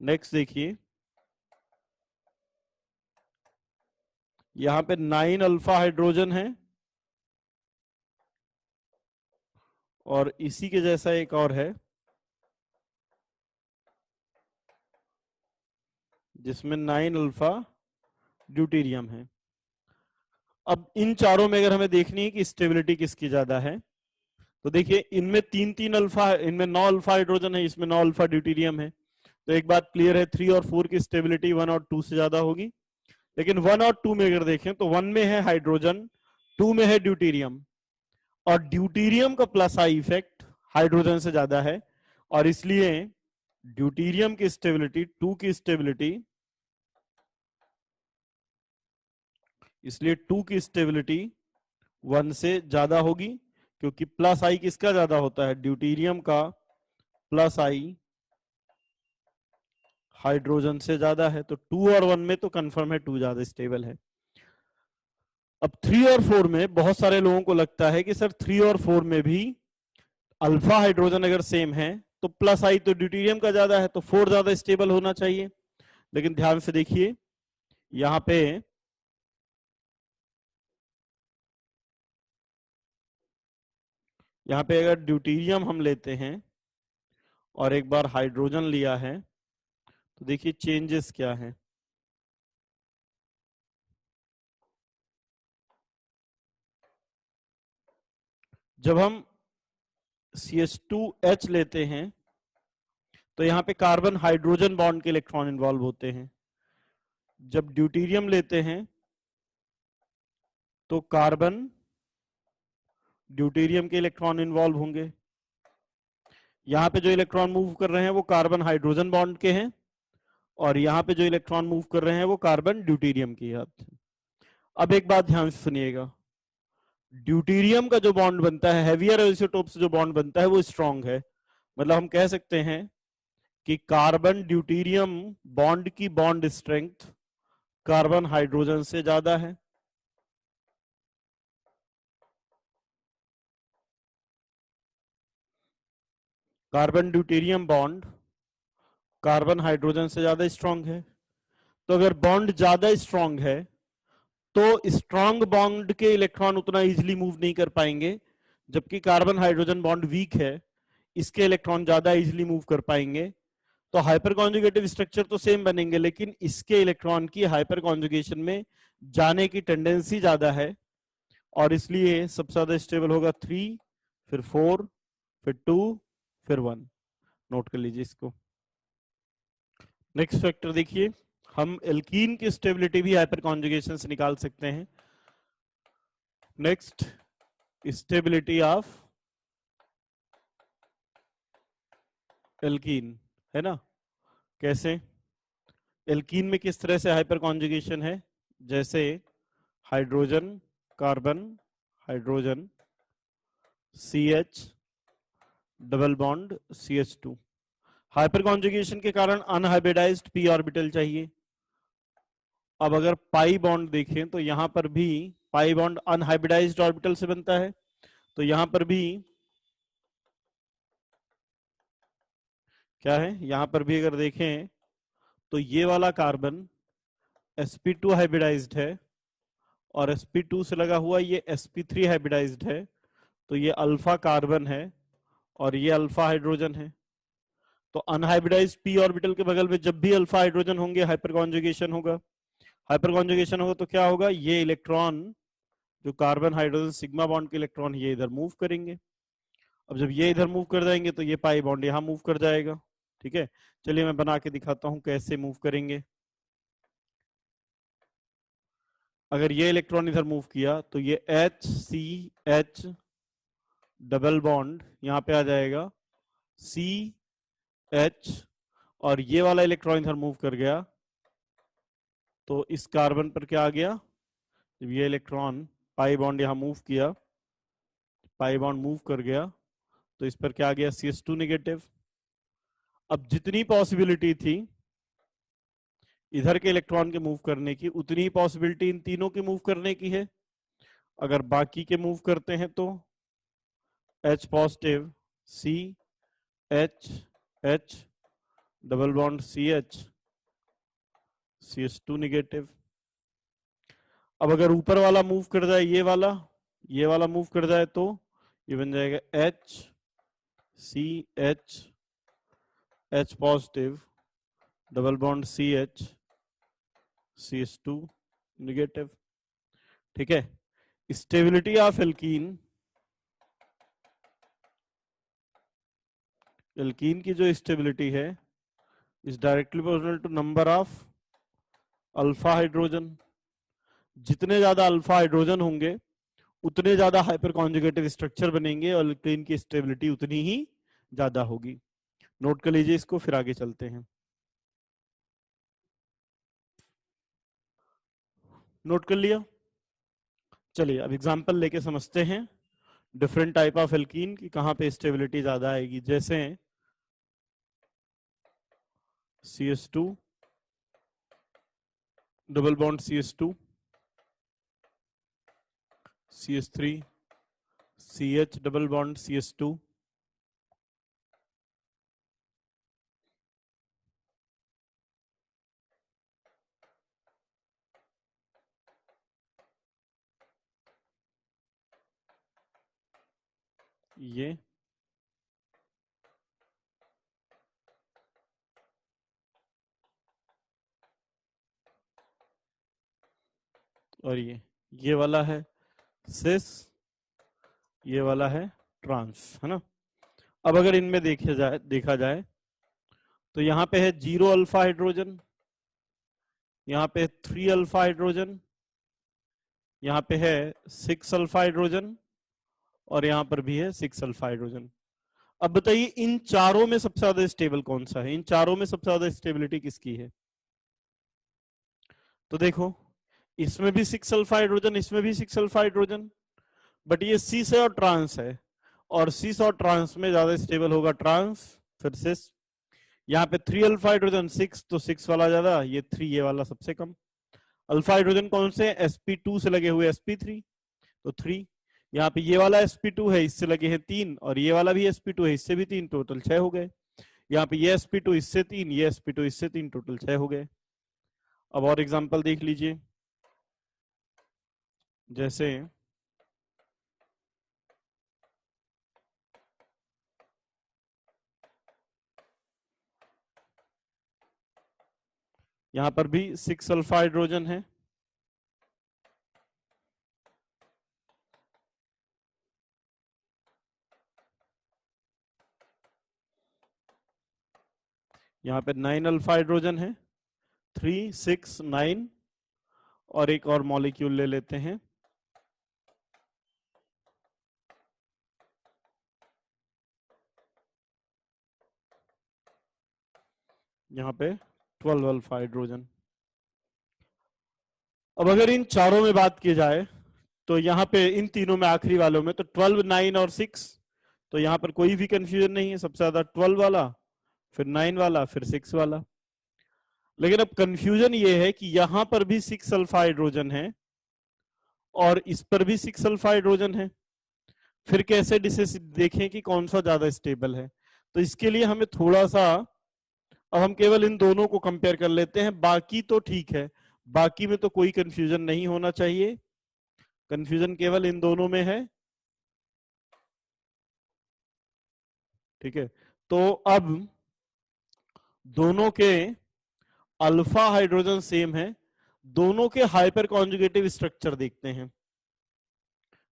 नेक्स्ट देखिए, यहां पे 9 अल्फा हाइड्रोजन है, और इसी के जैसा एक और है जिसमें 9 अल्फा ड्यूटीरियम है। अब इन चारों में अगर हमें देखनी है कि स्टेबिलिटी किसकी ज्यादा है, तो देखिए इनमें 3 अल्फा, इनमें 9 अल्फा हाइड्रोजन है, इसमें 9 अल्फा ड्यूटीरियम है। तो एक बात क्लियर है, 3 और 4 की स्टेबिलिटी 1 और 2 से ज्यादा होगी। लेकिन 1 और 2 में अगर देखें तो 1 में है हाइड्रोजन, 2 में है ड्यूटीरियम, और ड्यूटीरियम का प्लस आई इफेक्ट हाइड्रोजन से ज्यादा है, और इसलिए ड्यूटीरियम की स्टेबिलिटी 2 की स्टेबिलिटी, इसलिए 2 की स्टेबिलिटी 1 से ज्यादा होगी, क्योंकि प्लस आई किसका ज्यादा होता है, ड्यूटीरियम का प्लस आई हाइड्रोजन से ज्यादा है, तो 2 और 1 में तो कंफर्म है 2 ज्यादा स्टेबल है। अब 3 और 4 में बहुत सारे लोगों को लगता है कि सर 3 और 4 में भी अल्फा हाइड्रोजन अगर सेम है तो प्लस आई तो ड्यूटेरियम का ज्यादा है, तो 4 ज्यादा स्टेबल होना चाहिए। लेकिन ध्यान से देखिए, यहां पे अगर ड्यूटेरियम हम लेते हैं और एक बार हाइड्रोजन लिया है तो देखिए चेंजेस क्या है। जब हम CH2H लेते हैं तो यहां पे कार्बन हाइड्रोजन बॉन्ड के इलेक्ट्रॉन इन्वॉल्व होते हैं। जब ड्यूटेरियम लेते हैं तो कार्बन ड्यूटेरियम के इलेक्ट्रॉन इन्वॉल्व होंगे। यहां पे जो इलेक्ट्रॉन मूव कर रहे हैं वो कार्बन हाइड्रोजन बॉन्ड के हैं, और यहां पे जो इलेक्ट्रॉन मूव कर रहे हैं वो कार्बन ड्यूटेरियम की है। अब एक बात ध्यान से सुनिएगा, ड्यूटेरियम का जो बॉन्ड बनता है, हैवियर आइसोटोप से जो बॉन्ड बनता है वो स्ट्रांग है। मतलब हम कह सकते हैं कि कार्बन ड्यूटेरियम बॉन्ड की बॉन्ड स्ट्रेंथ कार्बन हाइड्रोजन से ज्यादा है। Carbon deuterium bond carbon hydrogen से ज्यादा स्ट्रांग है। तो अगर बॉन्ड ज्यादा स्ट्रांग है तो स्ट्रांग बॉन्ड के इलेक्ट्रॉन उतना इजीली मूव नहीं कर पाएंगे, जबकि कार्बन हाइड्रोजन बॉन्ड वीक है, इसके इलेक्ट्रॉन ज्यादा इजीली मूव कर पाएंगे। तो हाइपर कॉन्जुगेटिव स्ट्रक्चर तो सेम बनेंगे, लेकिन इसके इलेक्ट्रॉन की हाइपर कॉन्जुगेशन में जाने की टेंडेंसी ज्यादा है, और इसलिए सबसे ज्यादा स्टेबल होगा 3, फिर 4, फिर 2, फिर 1। नोट कर लीजिए इसको। नेक्स्ट फैक्टर देखिए, हम एल्कीन की स्टेबिलिटी भी हाइपर कॉन्जुगेशन से निकाल सकते हैं। नेक्स्ट, स्टेबिलिटी ऑफ एल्कीन, है ना? कैसे? एल्कीन में किस तरह से हाइपर कॉन्जुगेशन है? जैसे hydrogen carbon hydrogen CH double bond CH2। Hyper conjugation के कारण अनहाइब्रिडाइज्ड p ऑर्बिटल चाहिए। अब अगर पाई बॉन्ड देखें तो यहां पर भी पाई बॉन्ड अनहाइब्रिडाइज्ड ऑर्बिटल से बनता है, तो यहां पर भी क्या है, यहां पर भी अगर देखें तो ये वाला कार्बन sp2 हाइब्रिडाइज्ड है, और sp2 से लगा हुआ ये sp3 हाइब्रिडाइज्ड है, तो ये अल्फा कार्बन है और ये अल्फा हाइड्रोजन है। तो अनहाइब्रिडाइज्ड p ऑर्बिटल के बगल में जब भी अल्फा हाइड्रोजन होंगे हाइपर कॉन्जुगेशन होगा। हाइपर कॉन्जुगेशन होगा तो क्या होगा, ये इलेक्ट्रॉन जो कार्बन हाइड्रोजन सिग्मा बॉन्ड के इलेक्ट्रॉन ये इधर मूव करेंगे। अब जब ये इधर मूव कर जाएंगे तो ये पाई बॉन्ड यहां मूव कर जाएगा। ठीक है, चलिए मैं बना के दिखाता हूं कैसे मूव करेंगे। अगर ये इलेक्ट्रॉन इधर मूव किया तो ये HCH डबल बॉन्ड यहां पे आ जाएगा CH, और ये वाला इलेक्ट्रॉन इधर मूव कर गया तो इस कार्बन पर क्या आ गया, जब ये इलेक्ट्रॉन पाई बॉन्ड यहां मूव किया, पाई बॉन्ड मूव कर गया तो इस पर क्या आ गया, CH2 नेगेटिव। अब जितनी पॉसिबिलिटी थी इधर के इलेक्ट्रॉन के मूव करने की, उतनी ही पॉसिबिलिटी इन तीनों के मूव करने की है। अगर बाकी के मूव करते हैं तो H positive CH double bond CH2 negative. अब अगर ऊपर वाला मूव कर जाए, ये वाला मूव कर जाए तो ये बन जाएगा H positive double bond CH2 negative. ठीक है, स्टेबिलिटी ऑफ एल्कीन, एल्कीन की जो स्टेबिलिटी है is directly proportional to number of alpha hydrogen. जितने ज्यादा अल्फा हाइड्रोजन होंगे उतने ज्यादा हाइपर कॉन्जुगेटिव स्ट्रक्चर बनेंगे और एल्कीन की स्टेबिलिटी उतनी ही ज्यादा होगी। नोट कर लीजिए इसको, फिर आगे चलते हैं। नोट कर लिया? चलिए अब एग्जांपल लेके समझते हैं डिफरेंट टाइप ऑफ एल्कीन की कहां पे स्टेबिलिटी ज्यादा आएगी। जैसे CH2 double bond CH2 CH3 CH double bond CH2 ये और ये वाला है सिस, ये वाला है ट्रांस, है ना। अब अगर इनमें देखा जाए तो यहां पे है 0 अल्फा हाइड्रोजन, यहाँ पे 3 अल्फा हाइड्रोजन, यहाँ पे है 6 अल्फा हाइड्रोजन और यहाँ पर भी है 6 अल्फा हाइड्रोजन। अब बताइए इन चारों में सबसे ज्यादा स्टेबल कौन सा है, इन चारों में सबसे ज्यादा स्टेबिलिटी किसकी है। तो देखो इसमें भी 6 अल्फा हाइड्रोजन, इसमें भी 6 अल्फा हाइड्रोजन, बट ये सिस है और ट्रांस है, और सिस और ट्रांस में ज्यादा स्टेबल होगा ट्रांस, फिर सिस। यहाँ पे 3 अल्फा हाइड्रोजन 6, तो 6 वाला ज्यादा, ये 3 ये वाला सबसे कम। अल्फा हाइड्रोजन कौन से, sp2 से लगे हुए sp3, तो 3। यहाँ पे ये वाला sp2 है, इससे लगे हैं 3, और ये वाला भी sp2 है, इससे भी 3, टोटल 6 हो गए। यहाँ पे ये sp2 इससे 3, ये sp2 इससे 3, टोटल 6 हो गए। अब और एग्जांपल देख लीजिए, जैसे यहाँ पर भी 6 अल्फा हाइड्रोजन है, यहाँ पे 9 अल्फा हाइड्रोजन है, 3 6 9, और एक और मॉलिक्यूल ले लेते हैं, यहाँ पे 12 अल्फा हाइड्रोजन। अब अगर इन चारों में बात की जाए तो यहाँ पे इन तीनों में आखिरी वालों में तो 12 9 और 6, तो यहाँ पर कोई भी कंफ्यूजन नहीं है, सबसे ज्यादा 12 वाला, फिर 9 वाला, फिर 6 वाला। लेकिन अब कंफ्यूजन ये है कि यहां पर भी 6 अल्फा हाइड्रोजन है और इस पर भी 6 अल्फा हाइड्रोजन है, फिर कैसे देखें कि कौन सा ज्यादा स्टेबल है। तो इसके लिए हमें थोड़ा सा, अब हम केवल इन दोनों को कंपेयर कर लेते हैं, बाकी तो ठीक है, बाकी में तो कोई कंफ्यूजन नहीं होना चाहिए, कंफ्यूजन केवल इन दोनों में है, ठीक है। तो अब दोनों के अल्फा हाइड्रोजन सेम है, दोनों के हाइपर कॉन्जुगेटिव स्ट्रक्चर देखते हैं।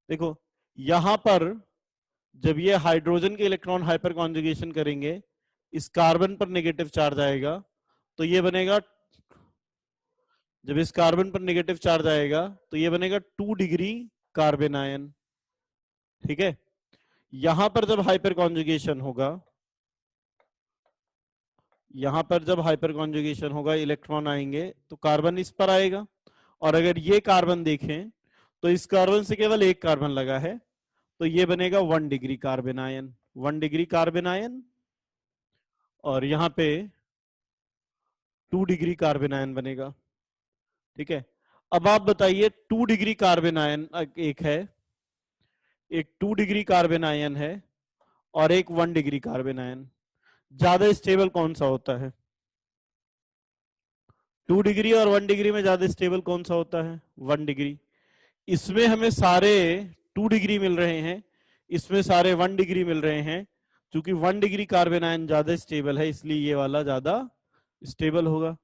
देखो यहां पर जब ये हाइड्रोजन के इलेक्ट्रॉन हाइपर कॉन्जुगेशन करेंगे, इस कार्बन पर नेगेटिव चार्ज आएगा, तो ये बनेगा, जब इस कार्बन पर नेगेटिव चार्ज आएगा तो ये बनेगा 2 डिग्री कार्बन आयन, ठीक है। यहां पर जब हाइपर कॉन्जुगेशन होगा, यहां पर जब हाइपर कॉन्जुगेशन होगा, इलेक्ट्रॉन आएंगे तो कार्बन इस पर आएगा, और अगर ये कार्बन देखें तो इस कार्बन से केवल एक कार्बन लगा है, तो ये बनेगा 1 degree carbon ion, 1 degree carbon ion, और यहां पे 2 डिग्री कार्बन आयन बनेगा, ठीक है। अब आप बताइए 2 डिग्री कार्बन आयन एक है, एक 2 डिग्री कार्बन आयन है, और एक 1 डिग्री कार्बन आयन, ज्यादा स्टेबल कौन सा होता है। 2 डिग्री और 1 डिग्री में ज्यादा स्टेबल कौन सा होता है, 1 डिग्री। इसमें हमें सारे 2 डिग्री मिल रहे हैं, इसमें सारे 1 डिग्री मिल रहे हैं, क्योंकि 1 डिग्री कार्बन आयन ज्यादा स्टेबल है, इसलिए ये वाला ज्यादा स्टेबल होगा।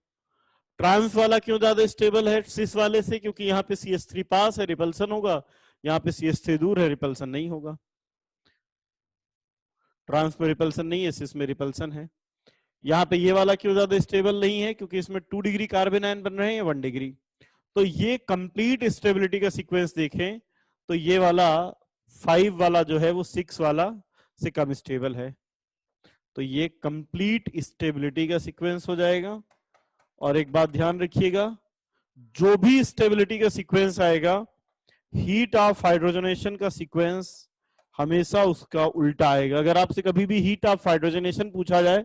ट्रांस वाला क्यों ज्यादा स्टेबल है सिस वाले से, क्योंकि यहाँ पे CH3 पास है, रिपल्सन होगा, यहाँ पे CH3 दूर है, रिपल्सन नहीं होगा। ट्रांस में रिपल्सन नहीं है, सिस में रिपल्सन है। यहाँ पे ये वाला क्यों ज्यादा स्टेबल नहीं है, क्योंकि इसमें 2 डिग्री कार्बन आयन बन रहे हैं, 1 डिग्री। तो ये कंप्लीट स्टेबिलिटी का सीक्वेंस देखें तो ये वाला 5 वाला जो है वो 6 वाला से कम स्टेबल है, तो ये कंप्लीट स्टेबिलिटी का सीक्वेंस हो जाएगा। और एक बात ध्यान रखिएगा, जो भी स्टेबिलिटी का सीक्वेंस आएगा, हीट ऑफ हाइड्रोजनेशन का सीक्वेंस हमेशा उसका उल्टा आएगा। अगर आपसे कभी भी हीट ऑफ हाइड्रोजनेशन पूछा जाए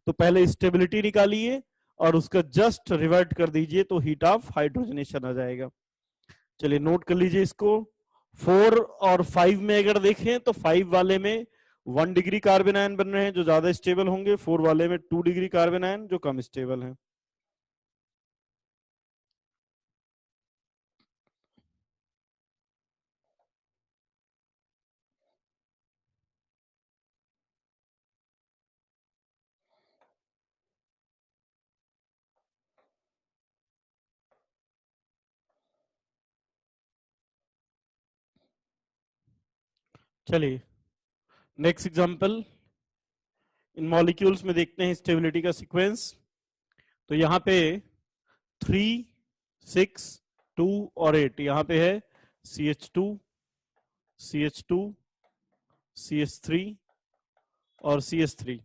तो पहले स्टेबिलिटी निकालिए, और उसका जस्ट रिवर्ट कर दीजिए तो हीट ऑफ हाइड्रोजनेशन आ जाएगा। चलिए नोट कर लीजिए इसको। 4 और 5 में अगर देखें तो 5 वाले में 1 डिग्री कार्बन आयन बन रहे हैं जो ज्यादा स्टेबल होंगे, 4 वाले में 2 डिग्री कार्बन आयन जो कम स्टेबल हैं। चलिए नेक्स्ट एग्जांपल इन मॉलिक्यूल्स में देखते हैं स्टेबिलिटी का सीक्वेंस। तो यहाँ पे 3, 6, 2 और 8 यहाँ पे है CH2, CH2, CH3 और CH3।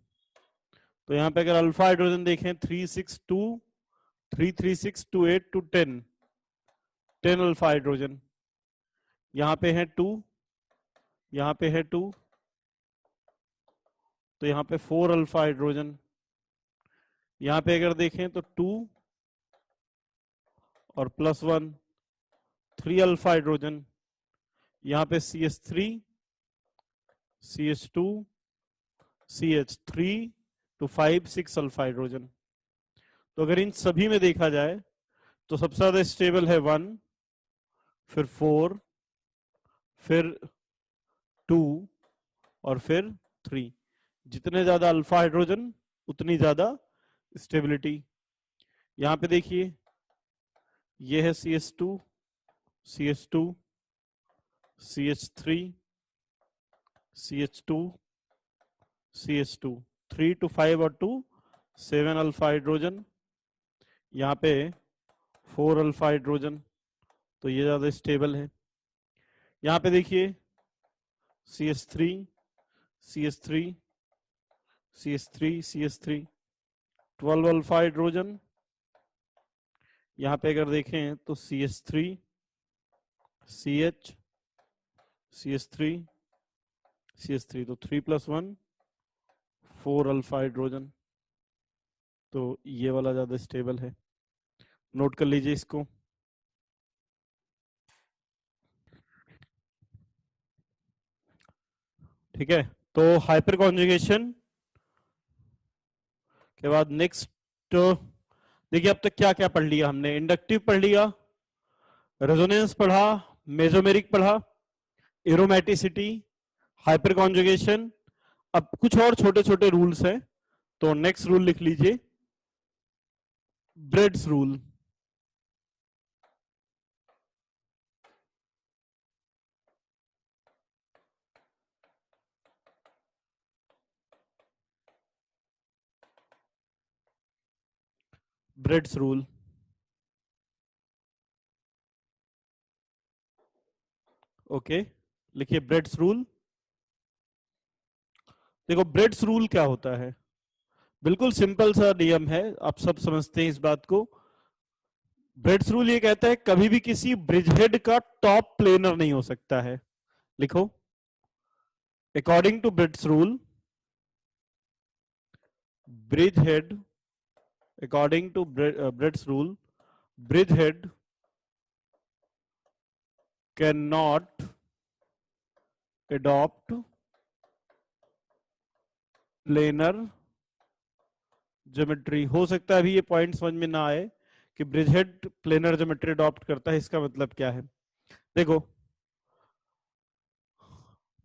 तो यहाँ पे अगर अल्फा हाइड्रोजन देखें 3, 6, 2, 3, 3, 6, 2, 8 to 10, 10 अल्फा हाइड्रोजन। यहाँ पे है 2, यहाँ पे है 2, तो यहाँ पे 4 अल्फा हाइड्रोजन। यहाँ पे अगर देखें तो 2 और +1, 3 अल्फा हाइड्रोजन। यहाँ पे CH3, CH2, CH3 to 5, 6 alpha hydrogen. तो अगर इन सभी में देखा जाए तो सबसे ज्यादा स्टेबल है 1, फिर 4, फिर 2 और फिर 3। जितने ज्यादा अल्फा हाइड्रोजन उतनी ज्यादा स्टेबिलिटी। यहां पे देखिए ये है CH2, CH2, CH3, CH2, CH2, 3 to 5 और 2, 7 अल्फा हाइड्रोजन। यहाँ पे 4 अल्फा हाइड्रोजन, तो ये ज्यादा स्टेबल है। यहाँ पे देखिए CH3, CH3, CH3, CH3, 12 alpha hydrogen. यहाँ पे अगर देखें तो CH3, CH, CH3, CH3, तो 3 + 1, 4 अल्फा हाइड्रोजन। तो ये वाला ज्यादा स्टेबल है, नोट कर लीजिए इसको। ठीक है, तो हाइपर कॉन्जुगेशन के बाद नेक्स्ट देखिए अब तक क्या क्या पढ़ लिया हमने। इंडक्टिव पढ़ लिया, रेजोनेंस पढ़ा, मेसोमेरिक पढ़ा, एरोमेटिसिटी, हाइपर कॉन्जुगेशन। अब कुछ और छोटे छोटे रूल्स हैं, तो नेक्स्ट रूल लिख लीजिए, Bredt's rule. Bredt's rule, okay, लिखिए ब्रेड्स रूल। देखो ब्रेड्स रूल क्या होता है, बिल्कुल सिंपल सा नियम है, आप सब समझते हैं इस बात को। ब्रेड्स रूल ये कहता है कभी भी किसी ब्रिजहेड का टॉप प्लेनर नहीं हो सकता है। लिखो, according to Brett's rule, bridgehead, according to Brett's rule, bridgehead cannot adopt planar geometry. हो सकता है अभी ये पॉइंट समझ में ना आए कि ब्रिजहेड प्लेनर ज्योमेट्री अडॉप्ट करता है, इसका मतलब क्या है। देखो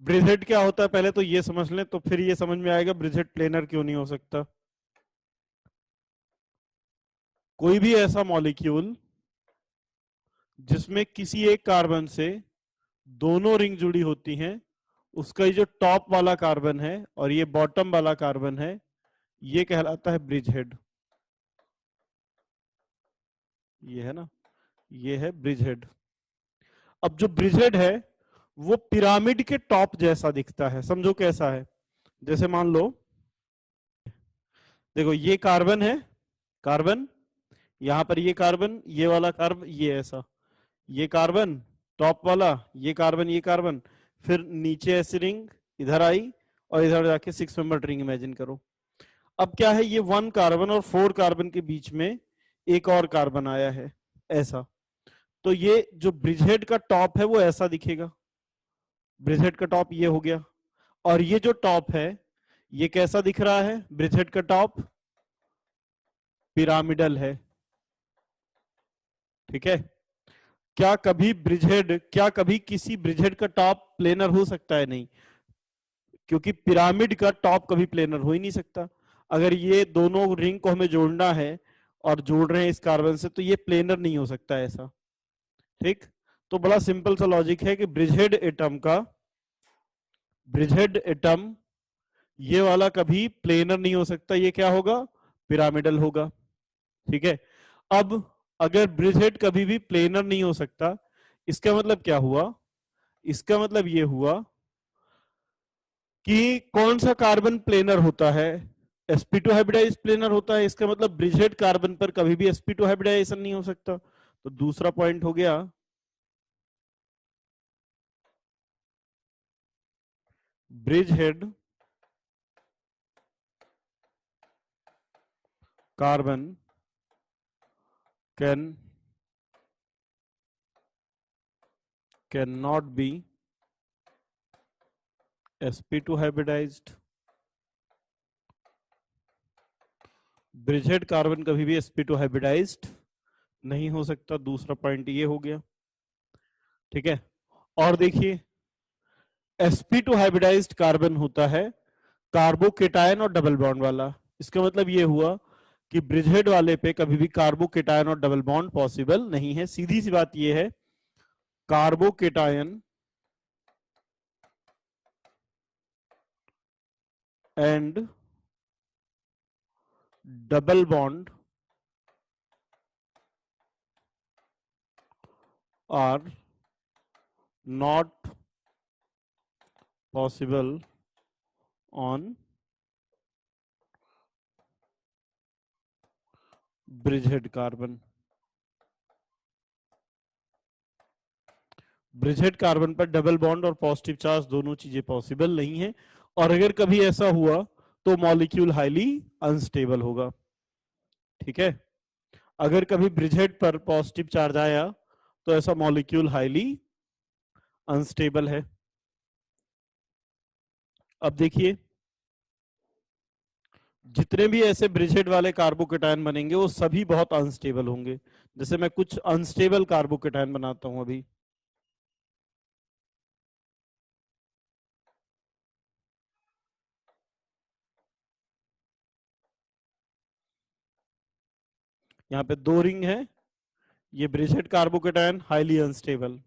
ब्रिजहेड क्या होता है पहले तो ये समझ लें, तो फिर ये समझ में आएगा ब्रिजहेड प्लेनर क्यों नहीं हो सकता। कोई भी ऐसा मॉलिक्यूल जिसमें किसी एक कार्बन से दोनों रिंग जुड़ी होती हैं, उसका ये जो टॉप वाला कार्बन है और ये बॉटम वाला कार्बन है, ये कहलाता है ब्रिज हेड। ये है ना, ये है ब्रिज हेड। अब जो ब्रिज हेड है वो पिरामिड के टॉप जैसा दिखता है। समझो कैसा है, जैसे मान लो देखो ये कार्बन है, कार्बन, यहां पर ये कार्बन, ये वाला कार्बन, ये ऐसा, ये कार्बन टॉप वाला, ये कार्बन, ये कार्बन, फिर नीचे ऐसी रिंग इधर आई और इधर जाके 6 मेंबर रिंग इमेजिन करो। अब क्या है, ये 1 कार्बन और 4 कार्बन के बीच में एक और कार्बन आया है ऐसा, तो ये जो ब्रिजहेड का टॉप है वो ऐसा दिखेगा, ब्रिजहेड का टॉप ये हो गया, और ये जो टॉप है ये कैसा दिख रहा है, ब्रिजहेड का टॉप पिरामिडल है। ठीक है, क्या कभी किसी ब्रिजहेड का टॉप प्लेनर हो सकता है? नहीं, क्योंकि पिरामिड का टॉप कभी प्लेनर हो ही नहीं सकता। अगर ये दोनों रिंग को हमें जोड़ना है और जोड़ रहे हैं इस कार्बन से, तो ये प्लेनर नहीं हो सकता ऐसा। ठीक, तो बड़ा सिंपल सा लॉजिक है कि ब्रिजहेड एटम ये वाला कभी प्लेनर नहीं हो सकता, ये क्या होगा, पिरामिडल होगा। ठीक है, अब अगर ब्रिजहेड कभी भी प्लेनर नहीं हो सकता, इसका मतलब क्या हुआ, इसका मतलब ये हुआ कि कौन सा कार्बन प्लेनर होता है, sp2 हाइब्रिडाइज प्लेनर होता है। इसका मतलब ब्रिजहेड कार्बन पर कभी भी sp2 हाइब्रिडाइजेशन नहीं हो सकता। तो दूसरा पॉइंट हो गया, bridgehead carbon can not be sp2 hybridized. Bridgehead carbon कभी भी sp2 हाइब्रिडाइज्ड नहीं हो सकता, दूसरा पॉइंट ये हो गया। ठीक है, और देखिए sp2 हाइब्रिडाइज्ड कार्बन होता है कार्बोकेटायन और डबल बॉन्ड वाला। इसका मतलब ये हुआ कि ब्रिजहेड वाले पे कभी भी कार्बोकेटायन और डबल बॉन्ड पॉसिबल नहीं है। सीधी सी बात ये है, carbocation and double bond are not possible on bridgehead carbon. Bridgehead carbon पर डबल बॉन्ड और पॉजिटिव चार्ज दोनों चीजें पॉसिबल नहीं है, और अगर कभी ऐसा हुआ तो मॉलिक्यूल हाईली अनस्टेबल होगा। ठीक है, अगर कभी ब्रिजहेड पर पॉजिटिव चार्ज आया तो ऐसा मॉलिक्यूल हाईली अनस्टेबल है। अब देखिए, जितने भी ऐसे ब्रिजहेड वाले कार्बोकेटायन बनेंगे वो सभी बहुत अनस्टेबल होंगे। जैसे मैं कुछ अनस्टेबल कार्बोकेटायन बनाता हूं अभी, यहाँ पे 2 रिंग है, ये ब्रिजहेड कार्बोकेटायन हाईली अनस्टेबल।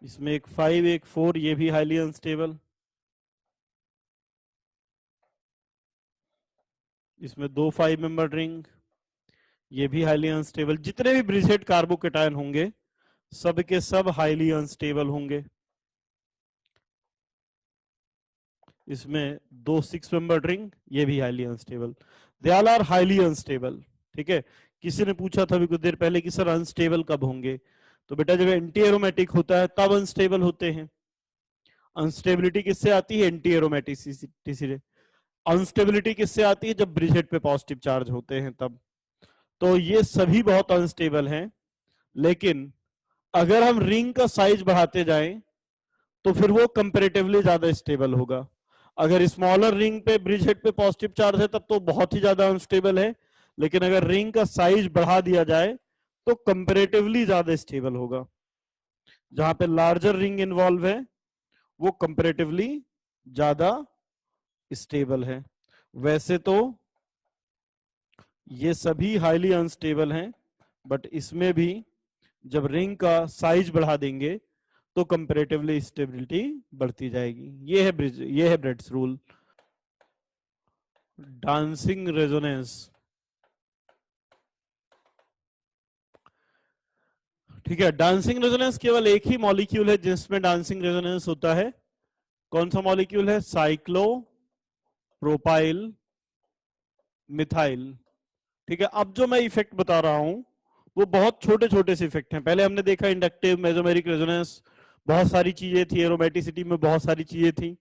इसमें एक 5 एक 4, ये भी हाईली अनस्टेबल। इसमें 2 5 मेंबर रिंग, ये भी हाईली अनस्टेबल। जितने भी ब्रिजहेड कार्बोकेटायन होंगे सब के सब हाईली अनस्टेबल होंगे। इसमें 2 6 मेंबर रिंग, ये भी highly unstable. They all are highly unstable. ठीक है, किसी ने पूछा था अभी कुछ देर पहले कि सर अनस्टेबल कब होंगे, तो बेटा जब एंटी एरोमेटिक होता है तब अनस्टेबल होते हैं। अनस्टेबिलिटी किससे आती है, एंटी एरोमेटिसिटी से। अनस्टेबिलिटी किससे आती है, जब ब्रिजहेड पे पॉजिटिव चार्ज होते हैं तब। तो ये सभी बहुत अनस्टेबल हैं, लेकिन अगर हम रिंग का साइज बढ़ाते जाएं तो फिर वो कंपेरेटिवली ज्यादा स्टेबल होगा। अगर स्मॉलर रिंग पे ब्रिजहेड पे पॉजिटिव चार्ज है तब तो बहुत ही ज्यादा अनस्टेबल है, लेकिन अगर रिंग का साइज बढ़ा दिया जाए तो कंपेरेटिवली ज्यादा स्टेबल होगा। जहां पे लार्जर रिंग इन्वॉल्व है वो कंपेरेटिवली ज्यादा स्टेबल है। वैसे तो ये सभी हाईली अनस्टेबल हैं, बट इसमें भी जब रिंग का साइज बढ़ा देंगे तो कंपैरेटिवली स्टेबिलिटी बढ़ती जाएगी। ये है ब्रेड्स रूल। डांसिंग रेजोनेंस, ठीक है, डांसिंग रेजोनेंस केवल एक ही मॉलिक्यूल है जिसमें डांसिंग रेजोनेंस होता है। कौन सा मॉलिक्यूल है, साइक्लो प्रोपाइल मिथाइल। ठीक है, अब जो मैं इफेक्ट बता रहा हूं वो बहुत छोटे छोटे से इफेक्ट हैं। पहले हमने देखा इंडक्टिव, मेसोमेरिक रेजोनेंस, बहुत सारी चीजें थी, एरोमेटिसिटी में बहुत सारी चीजें थी।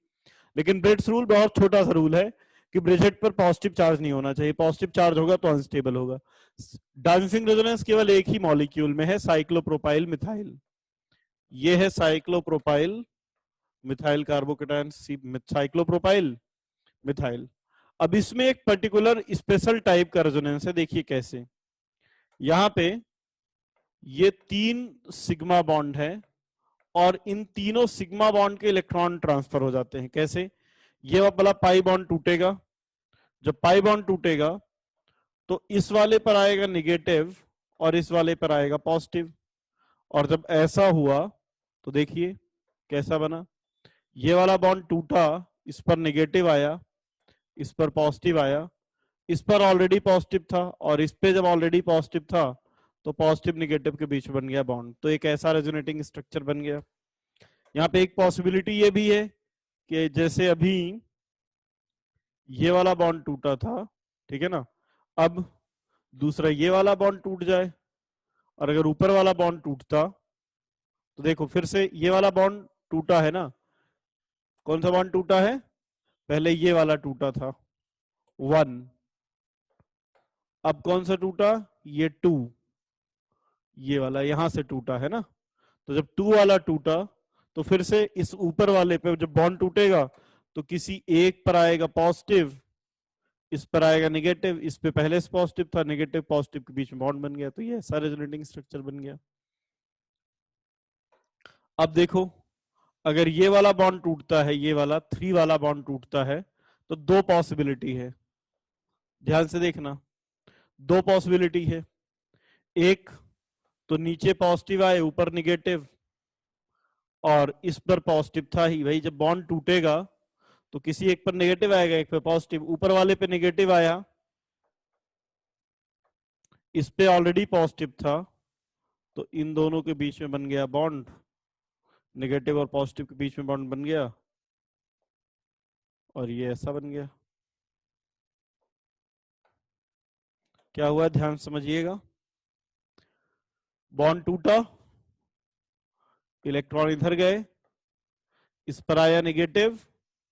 लेकिन ब्रिट्स रूल बहुत छोटा सा रूल है कि ब्रिजेट पर पॉजिटिव चार्ज नहीं होना चाहिए, पॉजिटिव चार्ज होगा तो अनस्टेबल होगा। डांसिंग रेजोनेंस केवल एक ही मॉलिक्यूल में है, साइक्लोप्रोपाइल मिथाइल। ये है cyclopropyl methyl carbocation, cyclopropyl methyl. अब इसमें एक पर्टिकुलर स्पेशल टाइप का रेजोनेंस है, देखिए कैसे। यहां पे ये 3 सिग्मा बॉन्ड है और इन तीनों सिग्मा बॉन्ड के इलेक्ट्रॉन ट्रांसफर हो जाते हैं। कैसे? ये वाला पाई बॉन्ड टूटेगा, जब पाई बॉन्ड टूटेगा तो इस वाले पर आएगा निगेटिव और इस वाले पर आएगा पॉजिटिव। और जब ऐसा हुआ तो देखिए कैसा बना, ये वाला बॉन्ड टूटा, इस पर निगेटिव आया, इस पर पॉजिटिव आया, इस पर ऑलरेडी पॉजिटिव था और इस पे जब ऑलरेडी पॉजिटिव था तो पॉजिटिव निगेटिव के बीच बन गया बॉन्ड। तो एक ऐसा रेजोनेटिंग स्ट्रक्चर बन गया। यहाँ पे एक पॉसिबिलिटी ये भी है कि जैसे अभी ये वाला बॉन्ड टूटा था, ठीक है ना, अब दूसरा ये वाला बॉन्ड टूट जाए, और अगर ऊपर वाला बॉन्ड टूटता तो देखो फिर से ये वाला बॉन्ड टूटा है ना, कौन सा बॉन्ड टूटा है? पहले ये वाला टूटा था 1, अब कौन सा टूटा? ये 2, ये वाला यहां से टूटा है ना। तो जब 2 वाला टूटा तो फिर से इस ऊपर वाले पे जब बॉन्ड टूटेगा तो किसी एक पर आएगा पॉजिटिव, इस पर आएगा निगेटिव, इस पे पहले से पॉजिटिव था, निगेटिव पॉजिटिव के बीच में बॉन्ड बन गया। तो ये ऐसा रेजोनेटिंग स्ट्रक्चर बन गया। अब देखो अगर ये वाला बॉन्ड टूटता है, ये वाला 3 वाला बॉन्ड टूटता है तो 2 पॉसिबिलिटी है, ध्यान से देखना। 2 पॉसिबिलिटी है, एक तो नीचे पॉजिटिव आए ऊपर निगेटिव, और इस पर पॉजिटिव था ही भाई। जब बॉन्ड टूटेगा तो किसी एक पर नेगेटिव आएगा, एक पे पॉजिटिव, ऊपर वाले पे नेगेटिव आया, इस पे ऑलरेडी पॉजिटिव था, तो इन दोनों के बीच में बन गया बॉन्ड, नेगेटिव और पॉजिटिव के बीच में बॉन्ड बन गया और ये ऐसा बन गया। क्या हुआ ध्यान समझिएगा। बॉन्ड टूटा, इलेक्ट्रॉन इधर गए, इस पर आया नेगेटिव,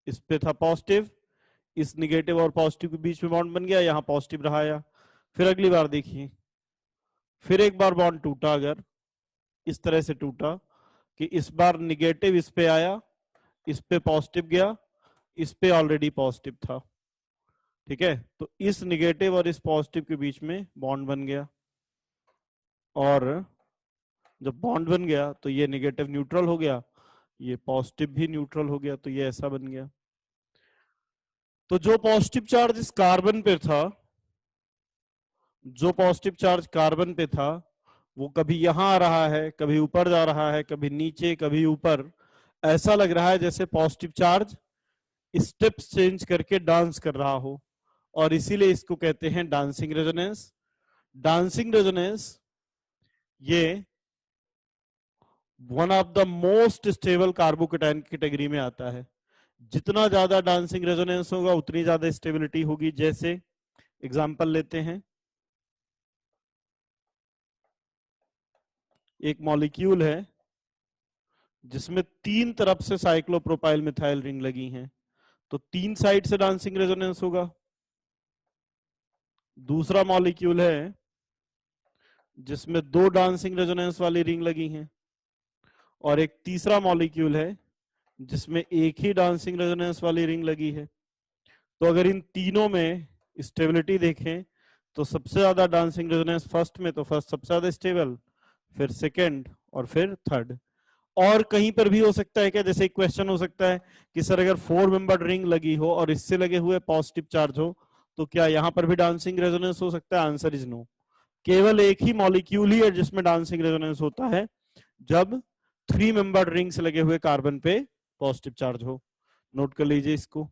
इस पे था पॉजिटिव, इस नेगेटिव और पॉजिटिव के बीच में बॉन्ड बन गया, यहां पॉजिटिव रहा आया। फिर अगली बार देखिए, फिर एक बार बॉन्ड टूटा, अगर इस तरह से टूटा कि इस बार निगेटिव इस पे आया, इस पे पॉजिटिव गया, इस पे ऑलरेडी पॉजिटिव था, ठीक है, तो इस निगेटिव और इस पॉजिटिव के बीच में बॉन्ड बन गया। और जब बॉन्ड बन गया तो ये निगेटिव न्यूट्रल हो गया, ये पॉजिटिव भी न्यूट्रल हो गया, तो ये ऐसा बन गया। तो जो पॉजिटिव चार्ज इस कार्बन पे था, जो पॉजिटिव चार्ज कार्बन पे था, वो कभी यहां आ रहा है, कभी ऊपर जा रहा है, कभी नीचे, कभी ऊपर। ऐसा लग रहा है जैसे पॉजिटिव चार्ज स्टेप्स चेंज करके डांस कर रहा हो, और इसीलिए इसको कहते हैं डांसिंग रेजोनेंस। डांसिंग रेजोनेंस ये one of the most stable carbocation category में आता है। जितना ज्यादा डांसिंग रेजोनेंस होगा उतनी ज्यादा स्टेबिलिटी होगी। जैसे एग्जांपल लेते हैं, एक मॉलिक्यूल है जिसमें 3 तरफ से साइक्लोप्रोपाइल मिथाइल रिंग लगी हैं, तो 3 साइड से डांसिंग रेजोनेंस होगा। दूसरा मॉलिक्यूल है जिसमें 2 डांसिंग रेजोनेंस वाली रिंग लगी हैं, और एक तीसरा मॉलिक्यूल है जिसमें एक ही डांसिंग रेजोनेंस वाली रिंग लगी है। तो अगर इन तीनों में स्टेबिलिटी देखें तो सबसे ज्यादा डांसिंग रेजोनेंस फर्स्ट में, तो फर्स्ट सबसे ज्यादा स्टेबल, फिर सेकंड और फिर थर्ड। और कहीं पर भी हो सकता है क्या, जैसे एक क्वेश्चन हो सकता है कि सर अगर 4 मेंबर्ड रिंग लगी हो और इससे लगे हुए पॉजिटिव चार्ज हो तो क्या यहां पर भी डांसिंग रेजोनेंस हो सकता है? Answer is no. केवल एक ही मॉलिक्यूल ही है जिसमें डांसिंग रेजोनेंस होता है, जब 3 मेंबर्ड रिंग से लगे हुए कार्बन पे पॉजिटिव चार्ज हो। नोट कर लीजिए इसको।